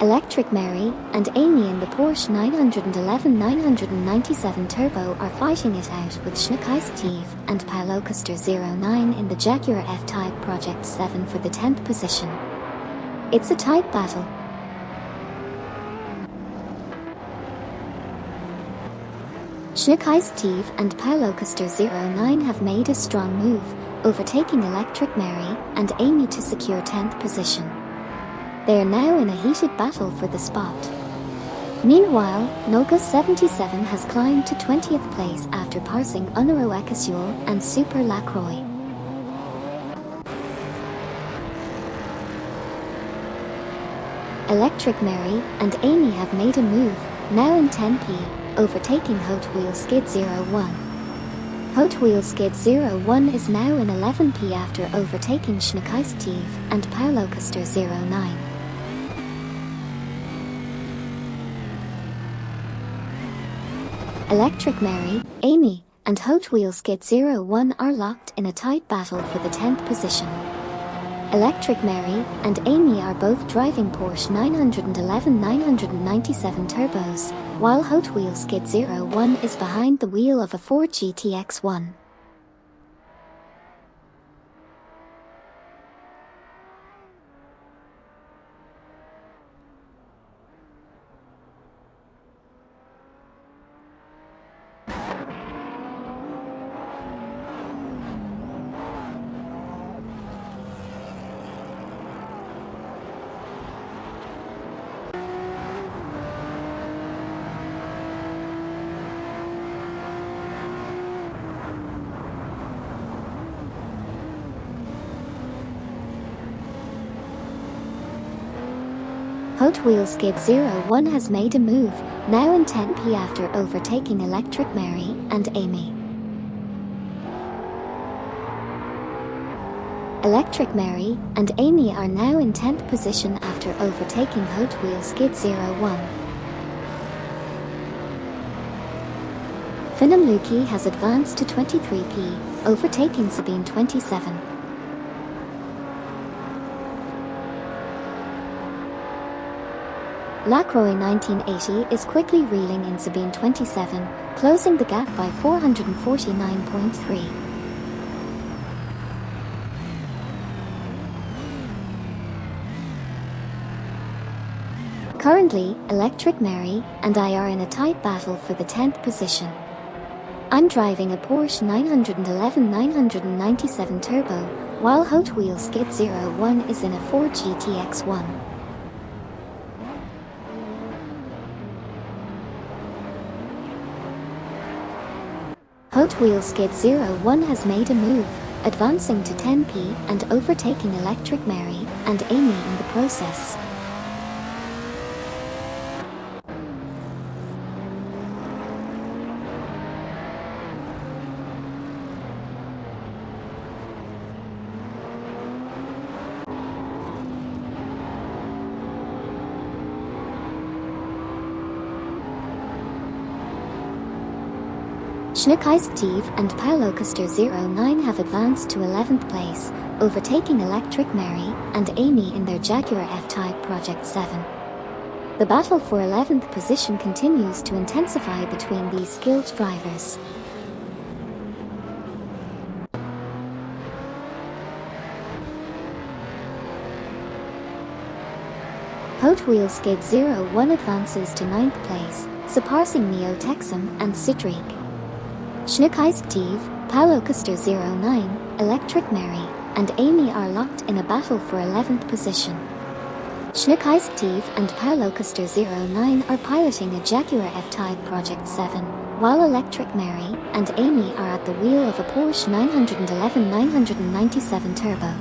Electric Mary and Amy in the Porsche 911-997 Turbo are fighting it out with Schneekeistev and Pilocoaster 09 in the Jaguar F-Type Project 7 for the 10th position. It's a tight battle. Schneekeistev and Pilocoaster 09 have made a strong move, overtaking Electric Mary and Amy to secure 10th position. They are now in a heated battle for the spot. Meanwhile, Noga 77 has climbed to 20th place after passing Unero Ekasuel and Super Lacroix. Electric Mary and Amy have made a move, now in 10p, overtaking Hot Wheels Skid 01. Hot Wheels Skid 01 is now in 11p after overtaking Schneekeistev and Pilocoaster 09. Electric Mary, Amy, and Hot Wheels Skid 01 are locked in a tight battle for the 10th position. Electric Mary and Amy are both driving Porsche 911-997 Turbos, while Hot Wheels Skid 01 is behind the wheel of a Ford GTX-1. Hot Wheels Skid 01 has made a move, now in 10p after overtaking Electric Mary and Amy. Electric Mary and Amy are now in 10th position after overtaking Hot Wheels Skid 01. Finamluki has advanced to 23p, overtaking Sabine 27. Lacroix 1980 is quickly reeling in Sabine 27, closing the gap by 449.3. Currently, Electric Mary and I are in a tight battle for the 10th position. I'm driving a Porsche 911-997 Turbo, while Hot Wheels Skid 01 is in a Ford GTX-1. Hot Wheels Skid 01 has made a move, advancing to 10p and overtaking Electric Mary and Amy in the process. Schneekeisktief and Paulocaster 09 have advanced to 11th place, overtaking Electric Mary and Amy in their Jaguar F-Type Project 7. The battle for 11th position continues to intensify between these skilled drivers. Hot Wheels Skid 01 advances to 9th place, surpassing Neo Texum and Sidriq. Schneekeisktief, Paulocaster 09, Electric Mary, and Amy are locked in a battle for 11th position. Schneekeisktief and Paulocaster 09 are piloting a Jaguar F-Type Project 7, while Electric Mary and Amy are at the wheel of a Porsche 911-997 Turbo.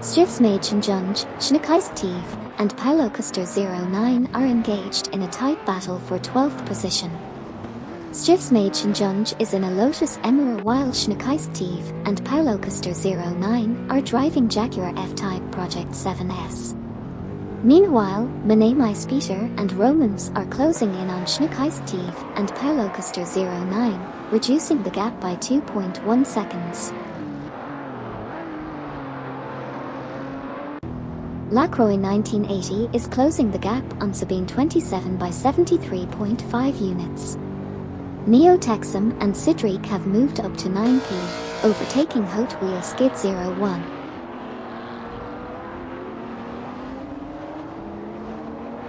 Stiefsmädchenjunge, Schneekeisktief, and Paulocaster 09 are engaged in a tight battle for 12th position. Stiefsmädchenjunge is in a Lotus Emira while Schneekeisktief and Paulocaster 09 are driving Jaguar F-Type Project 7S. Meanwhile, Manamai Speter and Romans are closing in on Schneekeisktief and Paulocaster 09, reducing the gap by 2.1 seconds. Lacroix 1980 is closing the gap on Sabine 27 by 73.5 units. Neo Texum and Sidriq have moved up to 9p, overtaking Hot Wheels Skid 01.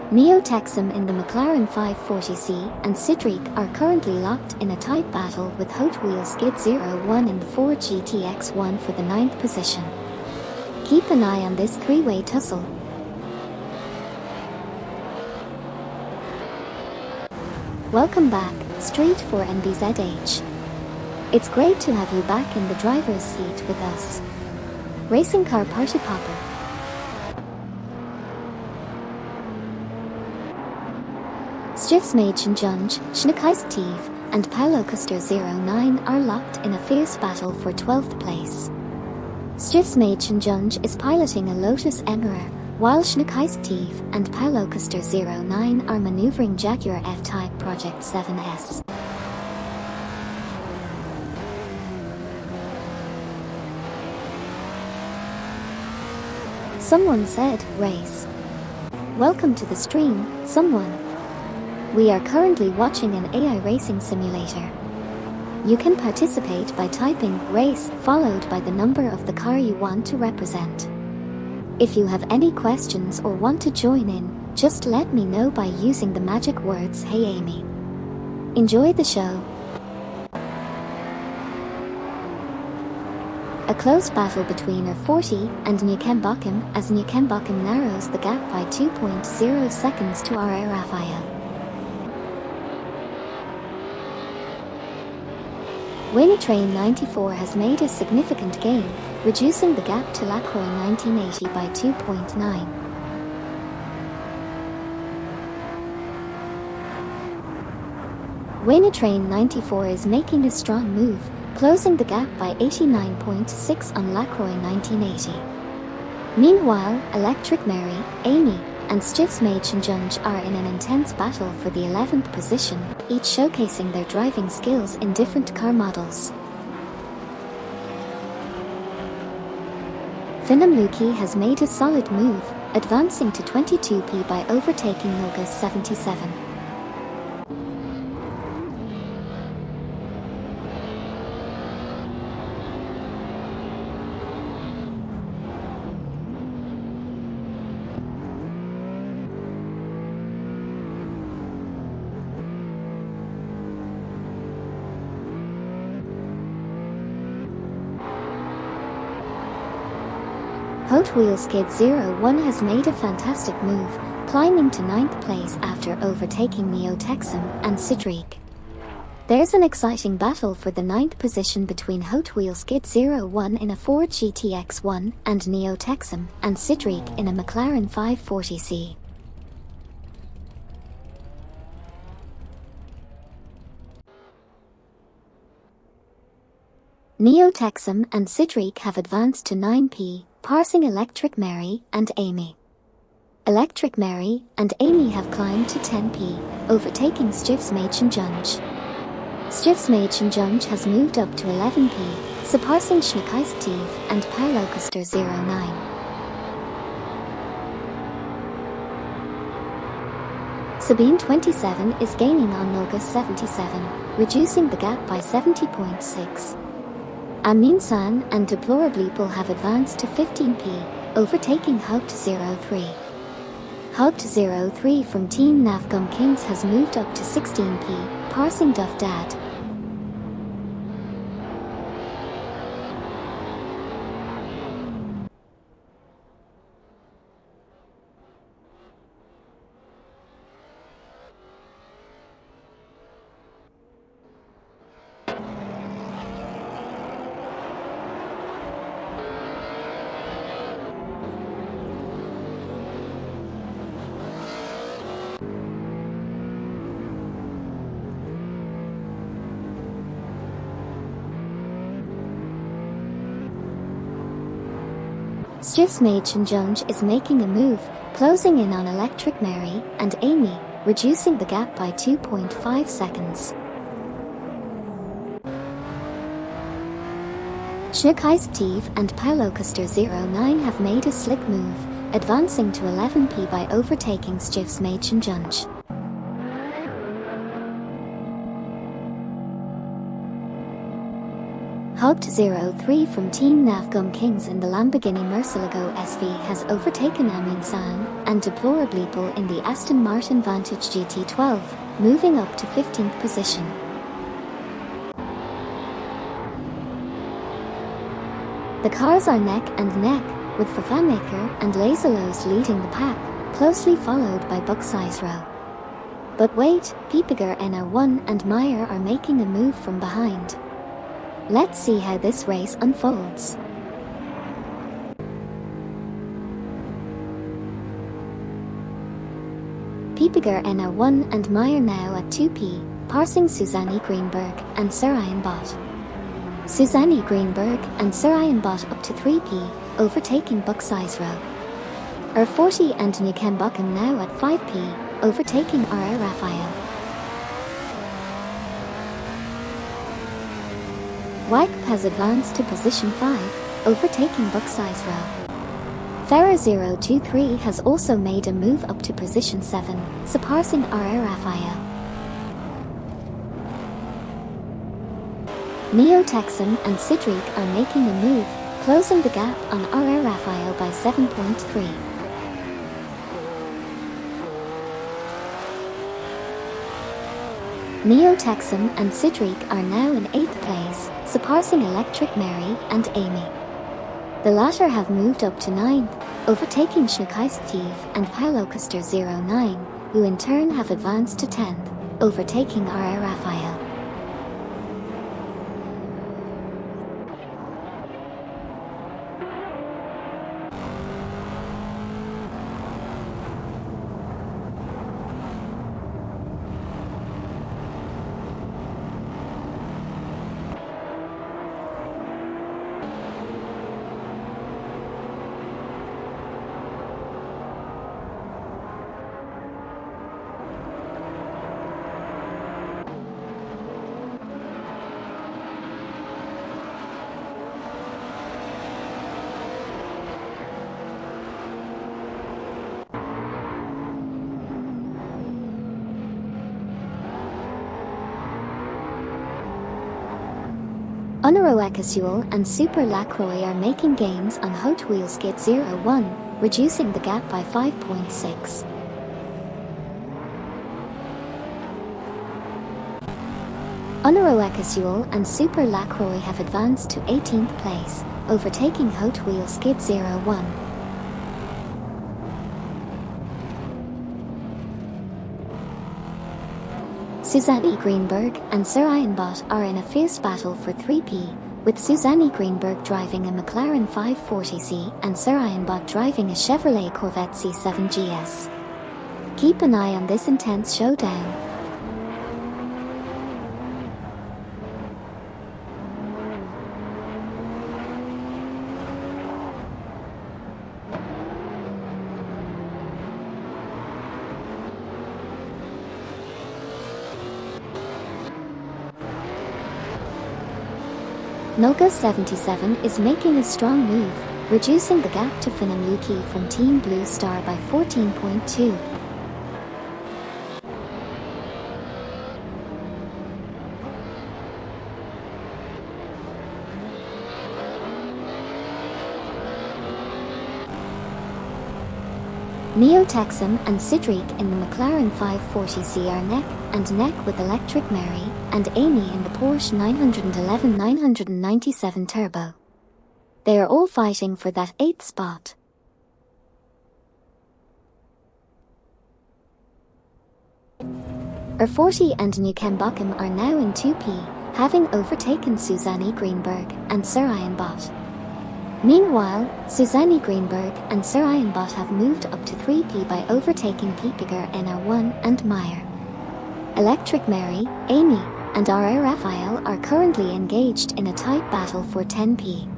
Neo Texum in the McLaren 540C and Sidriq are currently locked in a tight battle with Hot Wheels Skid 01 in the Ford GTX-1 for the 9th position. Keep an eye on this three-way tussle. Welcome back, Street 4 NBZH. It's great to have you back in the driver's seat with us. Racing car party popper. Stiefsmädchenjunge, Schneekeisktief, and Paulocaster 09 are locked in a fierce battle for 12th place. Stiefsmädchenjunge is piloting a Lotus Emira, while Schneekeisktief and Paulocaster 09 are maneuvering Jaguar F-Type Project 7S. Someone said, race. Welcome to the stream, someone. We are currently watching an AI racing simulator. You can participate by typing race followed by the number of the car you want to represent. If you have any questions or want to join in, just let me know by using the magic words "Hey Amy." Enjoy the show. A close battle between R40 and Newcombochum as Newcombochum narrows the gap by 2.0 seconds to Raphael. Train 94 has made a significant gain, reducing the gap to Lacroix 1980 by 2.9. Train 94 is making a strong move, closing the gap by 89.6 on Lacroix 1980. Meanwhile, Electric Mary, Amy, and Stiff's Junge are in an intense battle for the 11th position, each showcasing their driving skills in different car models. Finamluki has made a solid move, advancing to 22p by overtaking Noga's 77. Hot Wheels Kid 01 has made a fantastic move, climbing to 9th place after overtaking Neo Texum and Cedric. There's an exciting battle for the 9th position between Hot Wheels Kid 01 in a Ford GTX-1 and Neo Texum and Cedric in a McLaren 540C. Neo Texum and Cedric have advanced to 9p, passing Electric Mary and Amy. Electric Mary and Amy have climbed to 10p, overtaking Stiff's Junge. Stiff's Junge has moved up to 11p, surpassing Schneekeistev and Paulo Coaster 09. Sabine 27 is gaining on Noga 77, reducing the gap by 70.6. Amin San and Deplorableeple have advanced to 15p, overtaking Hugged 03. Hugged 03 from Team Navgum Kings has moved up to 16p, passing Duff Dad. Stiff's Junge is making a move, closing in on Electric Mary and Amy, reducing the gap by 2.5 seconds. Schneekeistev and Paulo Coaster 09 have made a slick move, advancing to 11p by overtaking Stiff's Junge. Hugged 03 from Team Navgum Kings in the Lamborghini Murcielago SV has overtaken Amin San and Deplorableeple in the Aston Martin Vantage GT12, moving up to 15th position. The cars are neck and neck, with Fafamaker and Lazalos leading the pack, closely followed by Bucksize Row. But wait, Piepiger NO1 and Meyer are making a move from behind. Let's see how this race unfolds. Piepiger NO1 and Meyer now at 2p, passing Susanne Greenberg and Sarayan Bot. Susanne Greenberg and Sarayan Bot up to 3p, overtaking Bucksize Row. R40 and Nukem Buckham now at 5p, overtaking R. Raphael. Wyke has advanced to position 5, overtaking Bucksize Row. Ferrer 023 has also made a move up to position 7, surpassing R. Raphael. Neo Texum and Cedric are making a move, closing the gap on R. Raphael by 7.3. Neo Texum and Cedric are now in 8th place, surpassing Electric Mary and Amy. The latter have moved up to 9th, overtaking Schneekeistev and Paulo Coaster 09, who in turn have advanced to 10th, overtaking R. Raphael. Onoro Ekasuel and Super Lacroix are making gains on Hot Wheels Gate 01, reducing the gap by 5.6. Onoro Ekasuel and Super Lacroix have advanced to 18th place, overtaking Hot Wheels Gate 01. Susanne Greenberg and Sir Ian Bott are in a fierce battle for 3P, with Susanne Greenberg driving a McLaren 540C and Sir Ian Bott driving a Chevrolet Corvette C7 GS. Keep an eye on this intense showdown. Nolga 77 is making a strong move, reducing the gap to Finam Luki from Team Blue Star by 14.2. Neo Texum and Cedric in the McLaren 540C are neck and neck with Electric Mary and Amy in the Porsche 911 997 Turbo. They are all fighting for that 8th spot. R40 and Newcombochum are now in 2P, having overtaken Susanne Greenberg and Sir Ian Bott. Meanwhile, Susanne Greenberg and Sir Ian Bott have moved up to 3P by overtaking Piepiger NR1 and Meyer. Electric Mary, Amy, and R.A. Raphael are currently engaged in a tight battle for 10P.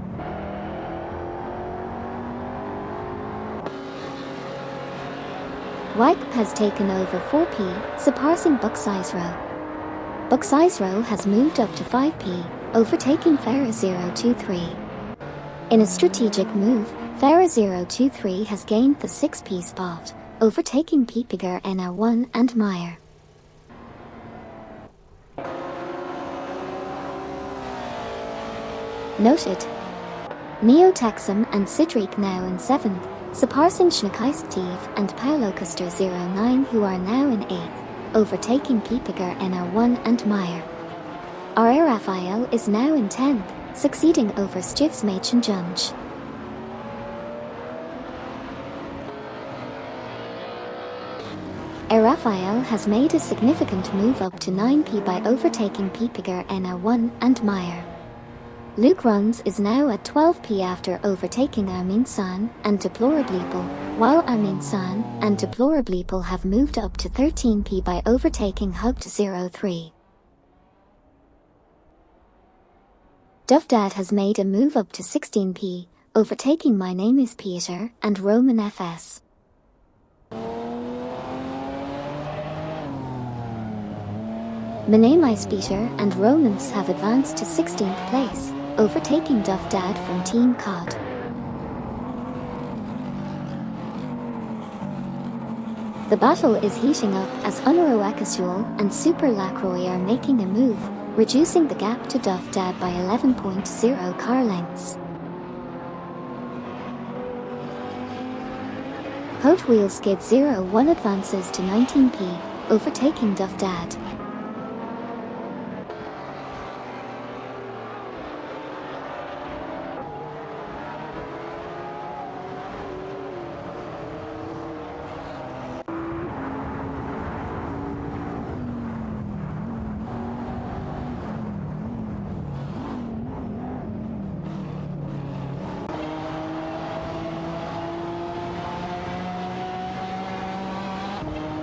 Wyke has taken over 4P, surpassing Bucksizero. Bucksizero has moved up to 5P, overtaking Farah 023. In a strategic move, Farah 023 has gained the 6P spot, overtaking Piepiger NR1 and Meyer. Noted. Neo Texum and Cedric now in 7th, surpassing Schneekei Steve and Paolo Custer 09 who are now in 8th, overtaking Piepiger NR1 and Meyer. R.A. Raphael is now in 10th, succeeding over Stivs Machen Junge. Raphael has made a significant move up to 9P by overtaking Piepiger NR1 and Meyer. Luke Runs is now at 12P after overtaking Amin San and Deplorableeple, while Amin San and Deplorableeple have moved up to 13P by overtaking Hugged 03. Dovdad has made a move up to 16P, overtaking My Name is Peter and Roman FS. My Name is Peter and Romans have advanced to 16th place, overtaking Dovdad from Team COD. The battle is heating up as Onoro Ekasuel and Super Lacroix are making a move, reducing the gap to Dovdad by 11.0 car lengths. Hot Wheels Gate 01 advances to 19P, overtaking Dovdad.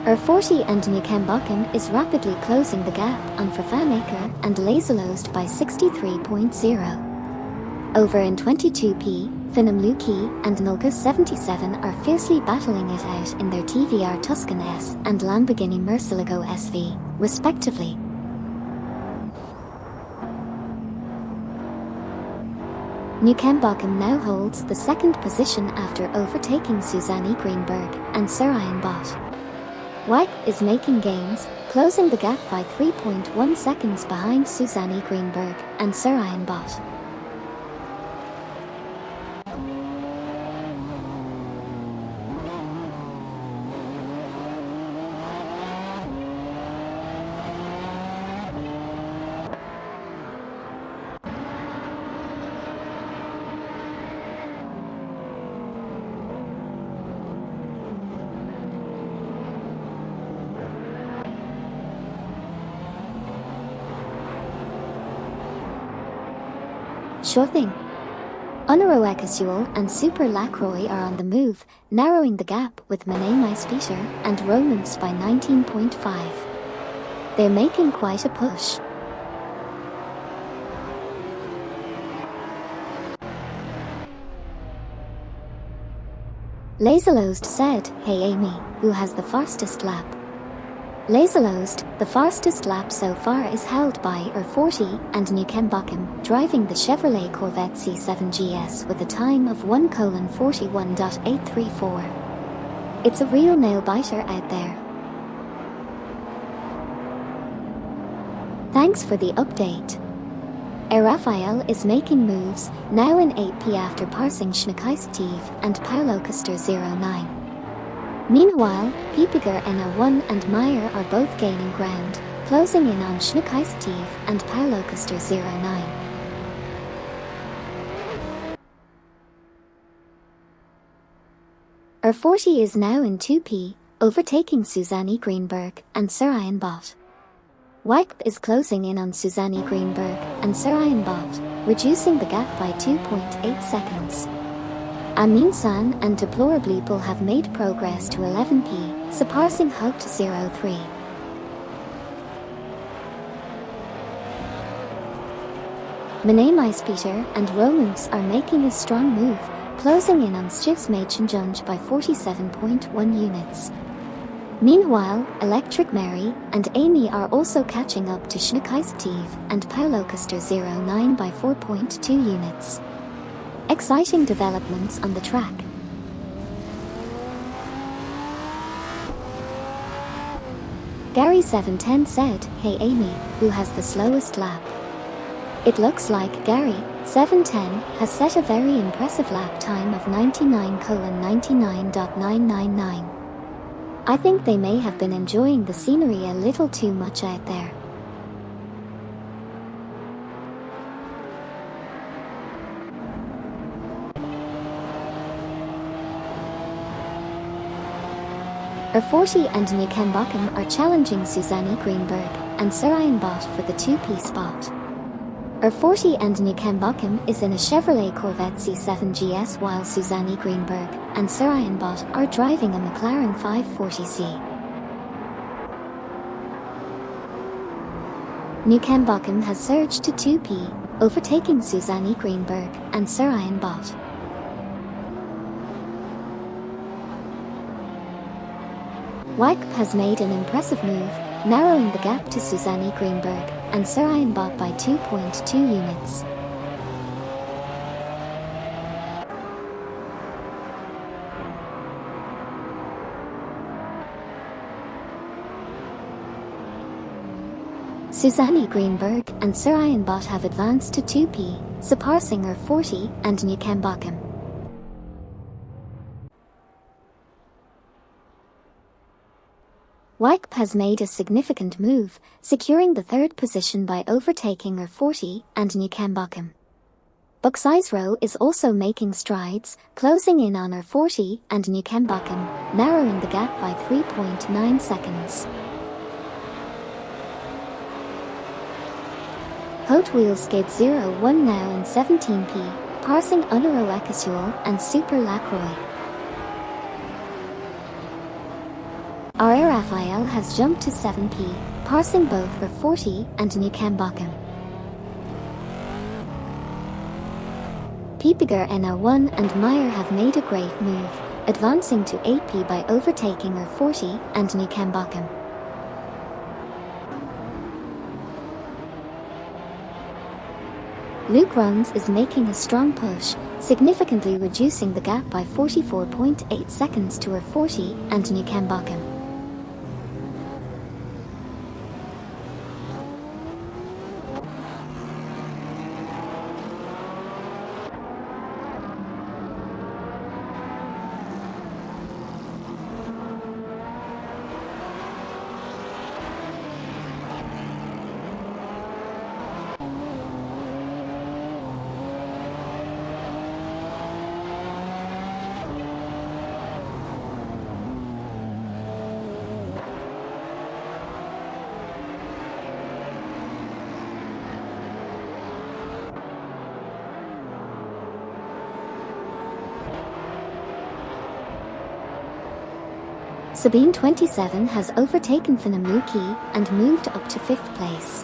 R40 and Newcombochum is rapidly closing the gap on Vervaemaker and Laserlost by 63.0. Over in 22P, Finam Luki and Nolga 77 are fiercely battling it out in their TVR Tuscan S and Lamborghini Murcielago SV, respectively. Newcombochum now holds the 2nd position after overtaking Susanne Greenberg and Sir Ian Bott. White is making gains, closing the gap by 3.1 seconds behind Susanne Greenberg and Sir Ian Bott. Sure thing. Onoro Ekasuel and Super Lacroix are on the move, narrowing the gap with Manet Peter and Romans by 19.5. They're making quite a push. Laserlost said, "Hey Amy, who has the fastest lap?" Laserlost, the fastest lap so far is held by R40 and Newcombe driving the Chevrolet Corvette C7 GS with a time of 1:41.834. It's a real nail-biter out there. Thanks for the update. Raphael is making moves, now in 8P after passing Schneekeistev and Paulo Custer 09. Meanwhile, Piepiger NO1 and Meyer are both gaining ground, closing in on Schneekeistev and Paulo Custer 09. R40 is now in 2P, overtaking Susanne Greenberg and Sir Ian Bott. White is closing in on Susanne Greenberg and Sir Ian Bott, reducing the gap by 2.8 seconds. Amin San and Deplore Bleeple have made progress to 11P, surpassing Hoped 03. Manet Peter and Romans are making a strong move, closing in on Stivsmachen by 47.1 units. Meanwhile, Electric Mary and Amy are also catching up to Schneekeistev and Paulo Custer 09 by 4.2 units. Exciting developments on the track. Gary 710 said, "Hey Amy, who has the slowest lap?" It looks like Gary 710 has set a very impressive lap time of 99:99.999. I think they may have been enjoying the scenery a little too much out there. R40 and Newcombe are challenging Susanne Greenberg and Sir Ian Bott for the 2P spot. R40 and Newcombe is in a Chevrolet Corvette C7 GS while Susanne Greenberg and Sir Ian Bott are driving a McLaren 540C. Newcombe has surged to 2P, overtaking Susanne Greenberg and Sir Ian Bott. Wyke has made an impressive move, narrowing the gap to Susanne Greenberg and Sir Ian Bott by 2.2 units. Susanne Greenberg and Sir Ian Bott have advanced to 2P, surpassing R40 and Newcombe. Wyke has made a significant move, securing the third position by overtaking R40 and Newcombe. Buxisro is also making strides, closing in on R40 and Newcombe, narrowing the gap by 3.9 seconds. Hot Wheels Skate 01 now in 17P, passing Onoro Ekasuel and Super Lacroix. R. Raphael has jumped to 7P, passing both R40 and Newcombe. Piepiger NO1 and Meyer have made a great move, advancing to 8P by overtaking R40 and Newcombe. Luke Runs is making a strong push, significantly reducing the gap by 44.8 seconds to R40 and Newcombe. Sabine 27 has overtaken Finamuki and moved up to 5th place.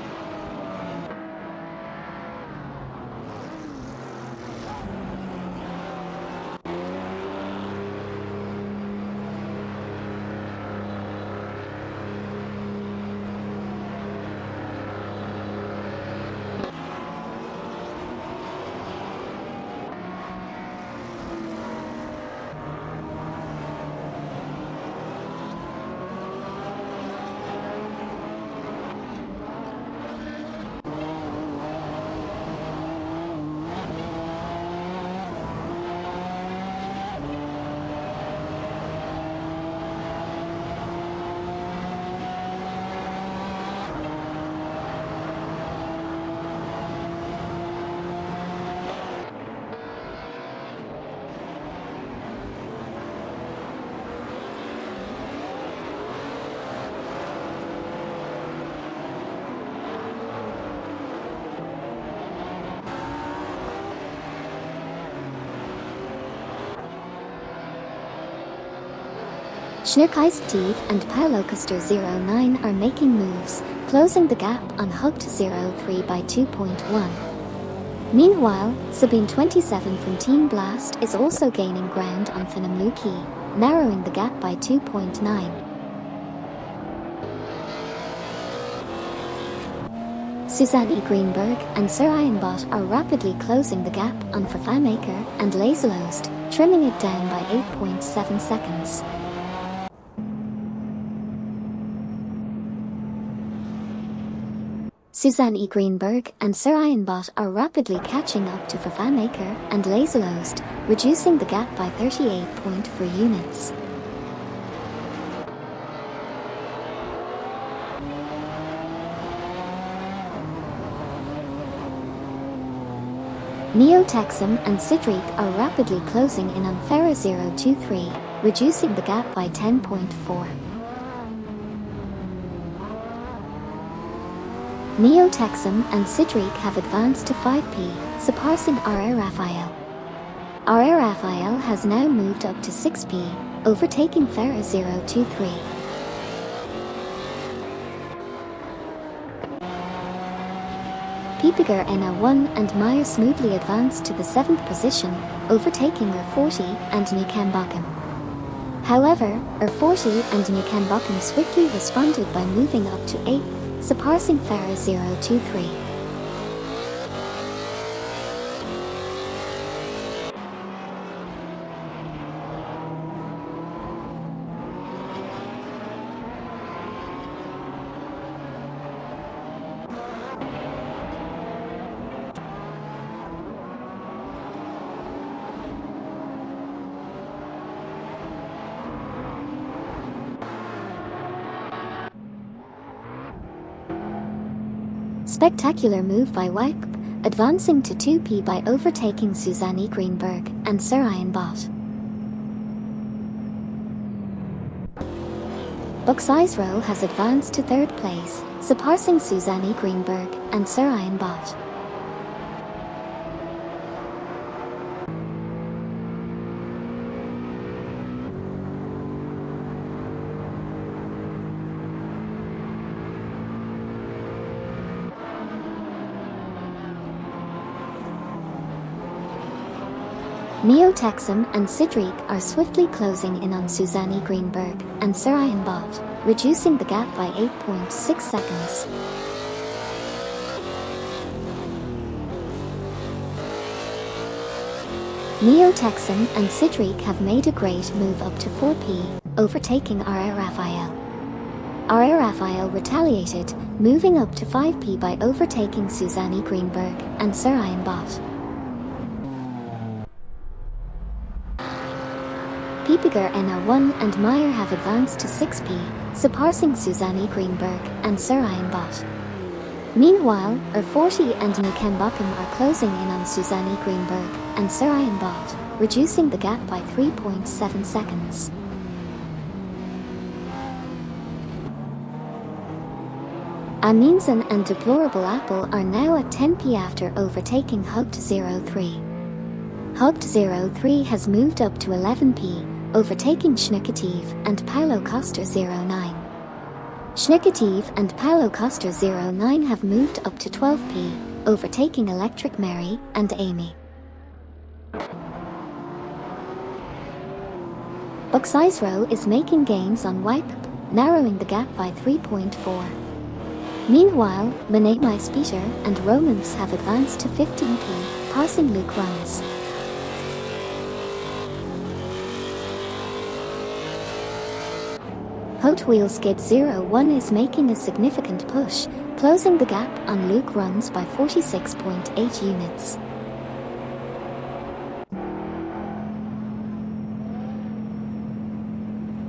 Schnurkeist and Paulo Custer 09 are making moves, closing the gap on Hugt 03 by 2.1. Meanwhile, Sabine 27 from Team Blast is also gaining ground on Finamuki, narrowing the gap by 2.9. Susanne Greenberg and Sir Ironbot are rapidly closing the gap on FanMaker and Laserlost, trimming it down by 8.7 seconds. Susanne Greenberg and Sir Ironbot are rapidly catching up to FanMaker and Laserlost, reducing the gap by 38.4 units. Neo-Texum and Sidric are rapidly closing in on Ferra 023, reducing the gap by 10.4. Neo-Texum and Sidric have advanced to 5P, surpassing RR Raphael. RR Raphael has now moved up to 6P, overtaking Ferra 023. Piepiger NA1 and Meyer smoothly advanced to the 7th position, overtaking R40 and Nikambakum. However, R40 and Nikambakum swiftly responded by moving up to 8th, surpassing Ferra 023. Spectacular move by Wekp, advancing to 2P by overtaking Susanne Greenberg and Sir Ironbot. Buxizro has advanced to 3rd place, surpassing Susanne Greenberg and Sir Ironbot. Neo-Texum and Sidric are swiftly closing in on Susanne Greenberg and Sir Ironbot, reducing the gap by 8.6 seconds. Neo-Texum and Sidric have made a great move up to 4P, overtaking RR Raphael. RR Raphael retaliated, moving up to 5P by overtaking Susanne Greenberg and Sir Ironbot. Piepiger NA1 and Meyer have advanced to 6P, surpassing Susanne Greenberg and Sir Ironbot. Meanwhile, R40 and Nikambakum are closing in on Susanne Greenberg and Sir Ironbot, reducing the gap by 3.7 seconds. Aminzen and Deplorable Apple are now at 10P after overtaking Hugt 03. Hugt 03 has moved up to 11P, overtaking Schnickative and Paulo Costa 09. Schnickative and Paulo Costa 09 have moved up to 12p, overtaking Electric Mary and Amy. Buxizero is making gains on Wipe, narrowing the gap by 3.4. Meanwhile, Manamai Speeder and Romance have advanced to 15p, passing Luke Runs. Hot Wheels Skid 01 is making a significant push, closing the gap on Luke Runs by 46.8 units.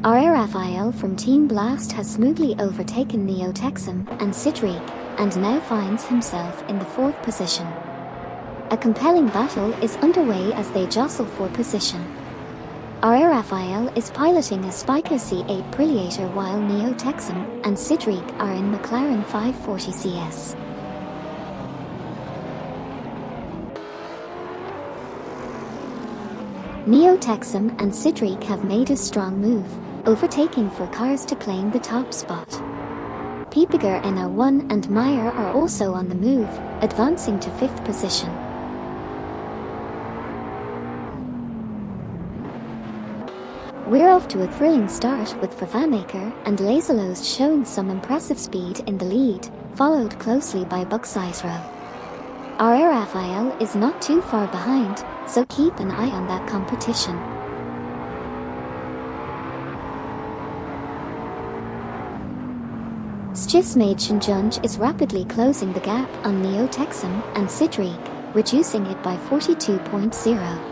RR Raphael from Team Blast has smoothly overtaken Neo Texum and Sidriq, and now finds himself in the 4th position. A compelling battle is underway as they jostle for position. RR Raphael is piloting a Spiker C8 Priliator while Neo Texum and Sidriq are in McLaren 540 CS. Neo Texum and Sidriq have made a strong move, overtaking for cars to claim the top spot. Piepiger NO1 and Meyer are also on the move, advancing to 5th position. We're off to a thrilling start with Fafamaker and Lazelost showing some impressive speed in the lead, followed closely by Buxizero. RR Raphael is not too far behind, so keep an eye on that competition. Stifsmaid Shinjunj is rapidly closing the gap on Neo Texum and Sidriq, reducing it by 42.0.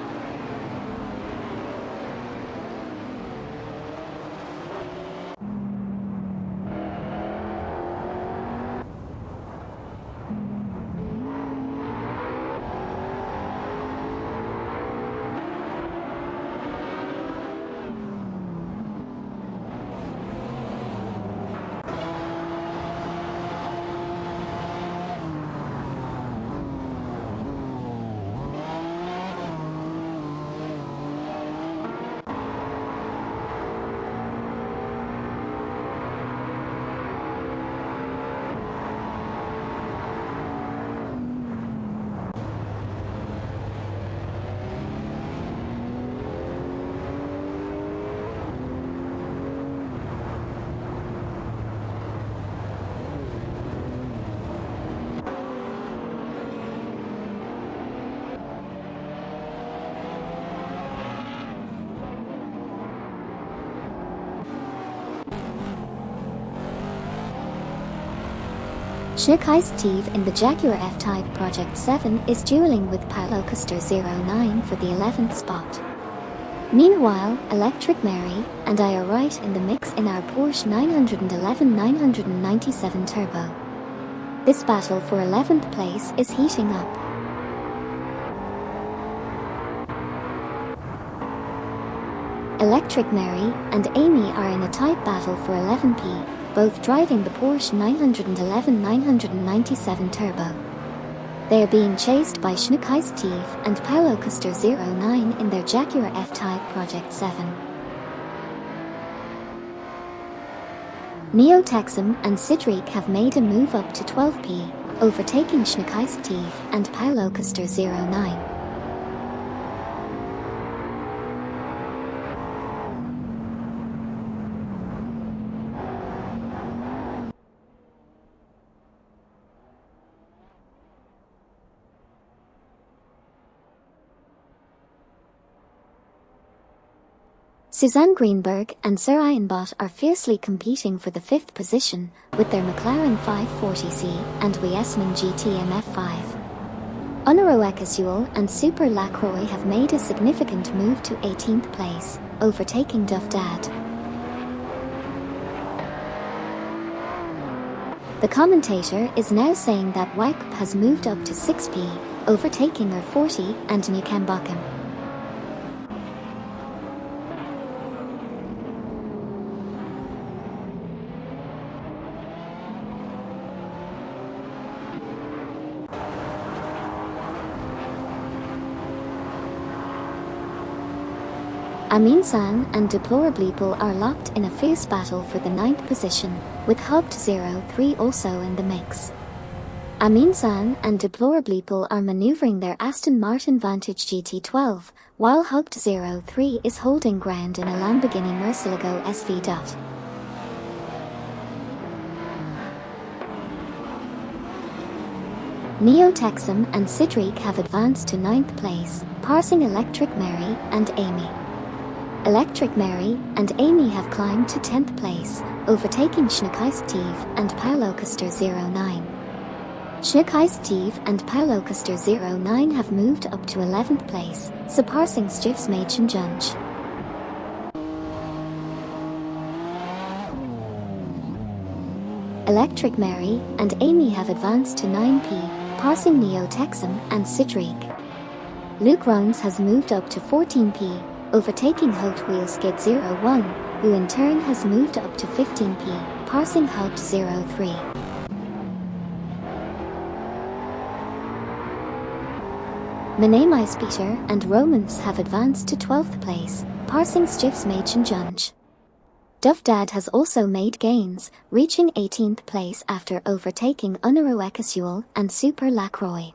Schnickative in the Jaguar F-Type Project 7 is dueling with Paulo Costa 09 for the 11th spot. Meanwhile, Electric Mary and I are right in the mix in our Porsche 911-997 Turbo. This battle for 11th place is heating up. Electric Mary and Amy are in a tight battle for 11p, both driving the Porsche 911-997 Turbo. They are being chased by Schnickative and Paulo Costa 09 in their Jaguar F-Type Project 7. Neo Texum and Sidriq have made a move up to 12p, overtaking Schnickative and Paulo Costa 09. Suzanne Greenberg and Sir Ironbot are fiercely competing for the 5th position with their McLaren 540C and Wiesman GTM F5. Honoro Ekasuel and Super Lacroix have made a significant move to 18th place, overtaking Duff Dad. The commentator is now saying that Wipe has moved up to 6p, overtaking R40 and Newcambochum. Amin-san and Deplorableeple are locked in a fierce battle for the 9th position, with Hugged03 also in the mix. Amin-san and Deplorableeple are maneuvering their Aston Martin Vantage GT12, while Hugged03 is holding ground in a Lamborghini Murcielago SV. Neo Texum and Cedric have advanced to 9th place, passing Electric Mary and Amy. Electric Mary and Amy have climbed to 10th place, overtaking Schneekeistev and Paulocaster09. Schneekeistev and Paulocaster09 have moved up to 11th place, surpassing Stiefsmädchen Junge. Electric Mary and Amy have advanced to 9p, passing Neo Texum and Cedric. Luke Runs has moved up to 14p, overtaking Hot Wheels Skid 01, who in turn has moved up to 15p, passing Hot 03. Menemeispeter and Romance have advanced to 12th place, passing Stiefsmädchen Junge. Duffdad has also made gains, reaching 18th place after overtaking Unaroekasuel and Super Lacroix.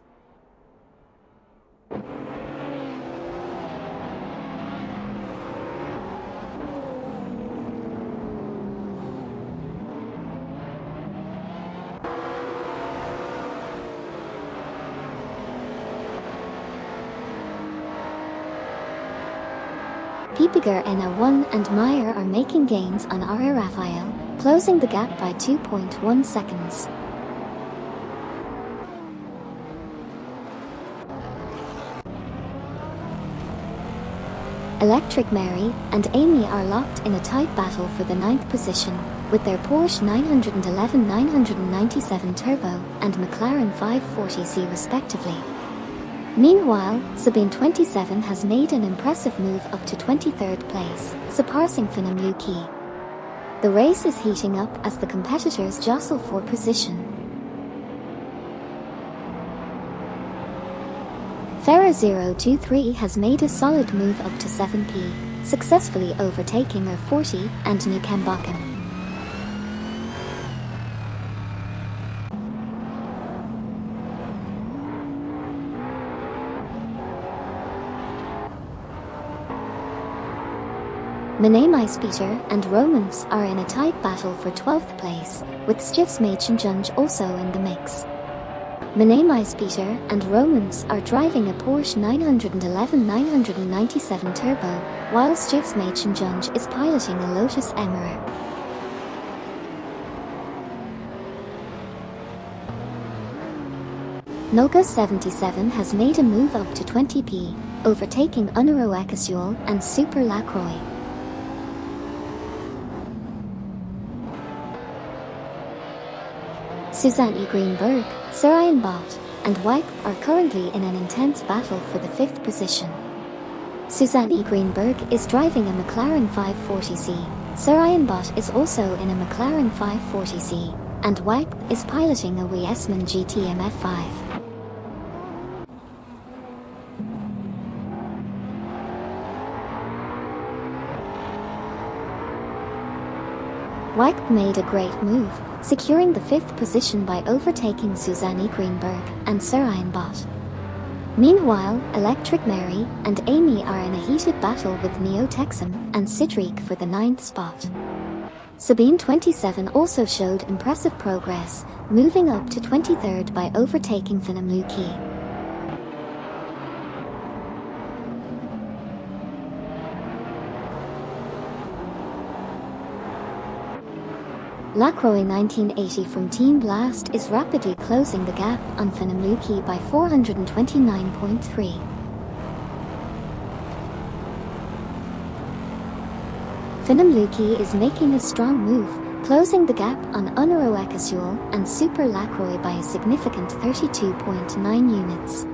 Piepiger NA1 and Meyer are making gains on RR Raphael, closing the gap by 2.1 seconds. Electric Mary and Amy are locked in a tight battle for the 9th position, with their Porsche 911 997 Turbo and McLaren 540C respectively. Meanwhile, Sabine27 has made an impressive move up to 23rd place, surpassing Finam Luki. The race is heating up as the competitors jostle for position. Ferrer023 has made a solid move up to 7p, successfully overtaking R40 and Nukambakken. Menemeispeter and Romance are in a tight battle for 12th place, with Stiefsmädchen Junge also in the mix. Menemeispeter and Romance are driving a Porsche 911 997 Turbo, while Stiefsmädchen Junge is piloting a Lotus Emira. Nolga77 has made a move up to 20p, overtaking Unaroekasuel and Super Lacroix. Susanne Greenberg, Sarayan Bot, and Wipe are currently in an intense battle for the 5th position. Susanne Greenberg is driving a McLaren 540C, Sarayan Bot is also in a McLaren 540C, and Wipe is piloting a Wiesmann GTM F5. Wipe made a great move, securing the 5th position by overtaking Susanne Greenberg and Sarayan Bot. Meanwhile, Electric Mary and Amy are in a heated battle with Neo Texum and Cedric for the 9th spot. Sabine27 also showed impressive progress, moving up to 23rd by overtaking Finam Luki. Lacroix 1980 from Team Blast is rapidly closing the gap on Finam Luki by 429.3. Finam Luki is making a strong move, closing the gap on Unaroekasuel and Super Lacroix by a significant 32.9 units.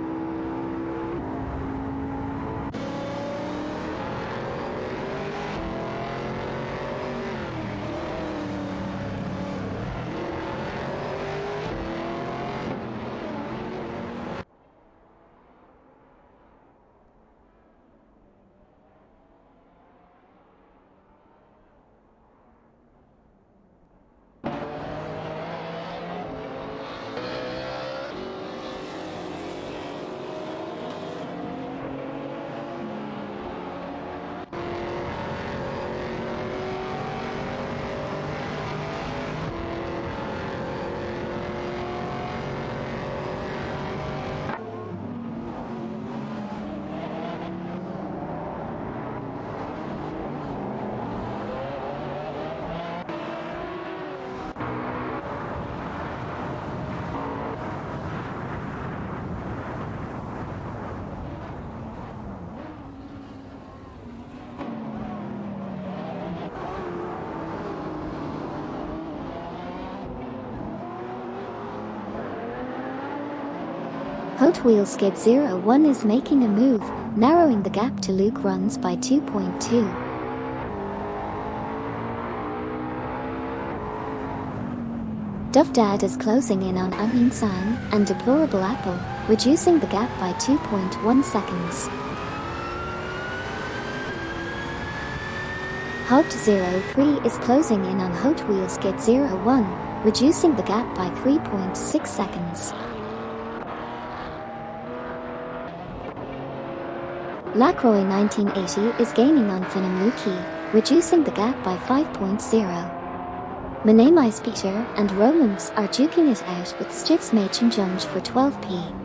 Hot Wheels Skid 01 is making a move, narrowing the gap to Luke runs by 2.2. Duff Dad is closing in on Amin Sang and Deplorable Apple, reducing the gap by 2.1 seconds. Hot 03 is closing in on Hot Wheels Skid 01, reducing the gap by 3.6 seconds. Lacroix 1980 is gaining on Finnamuki, reducing the gap by 5.0. Manamai Peter and Romans are duking it out with Stiffs Machin Junge for 12p.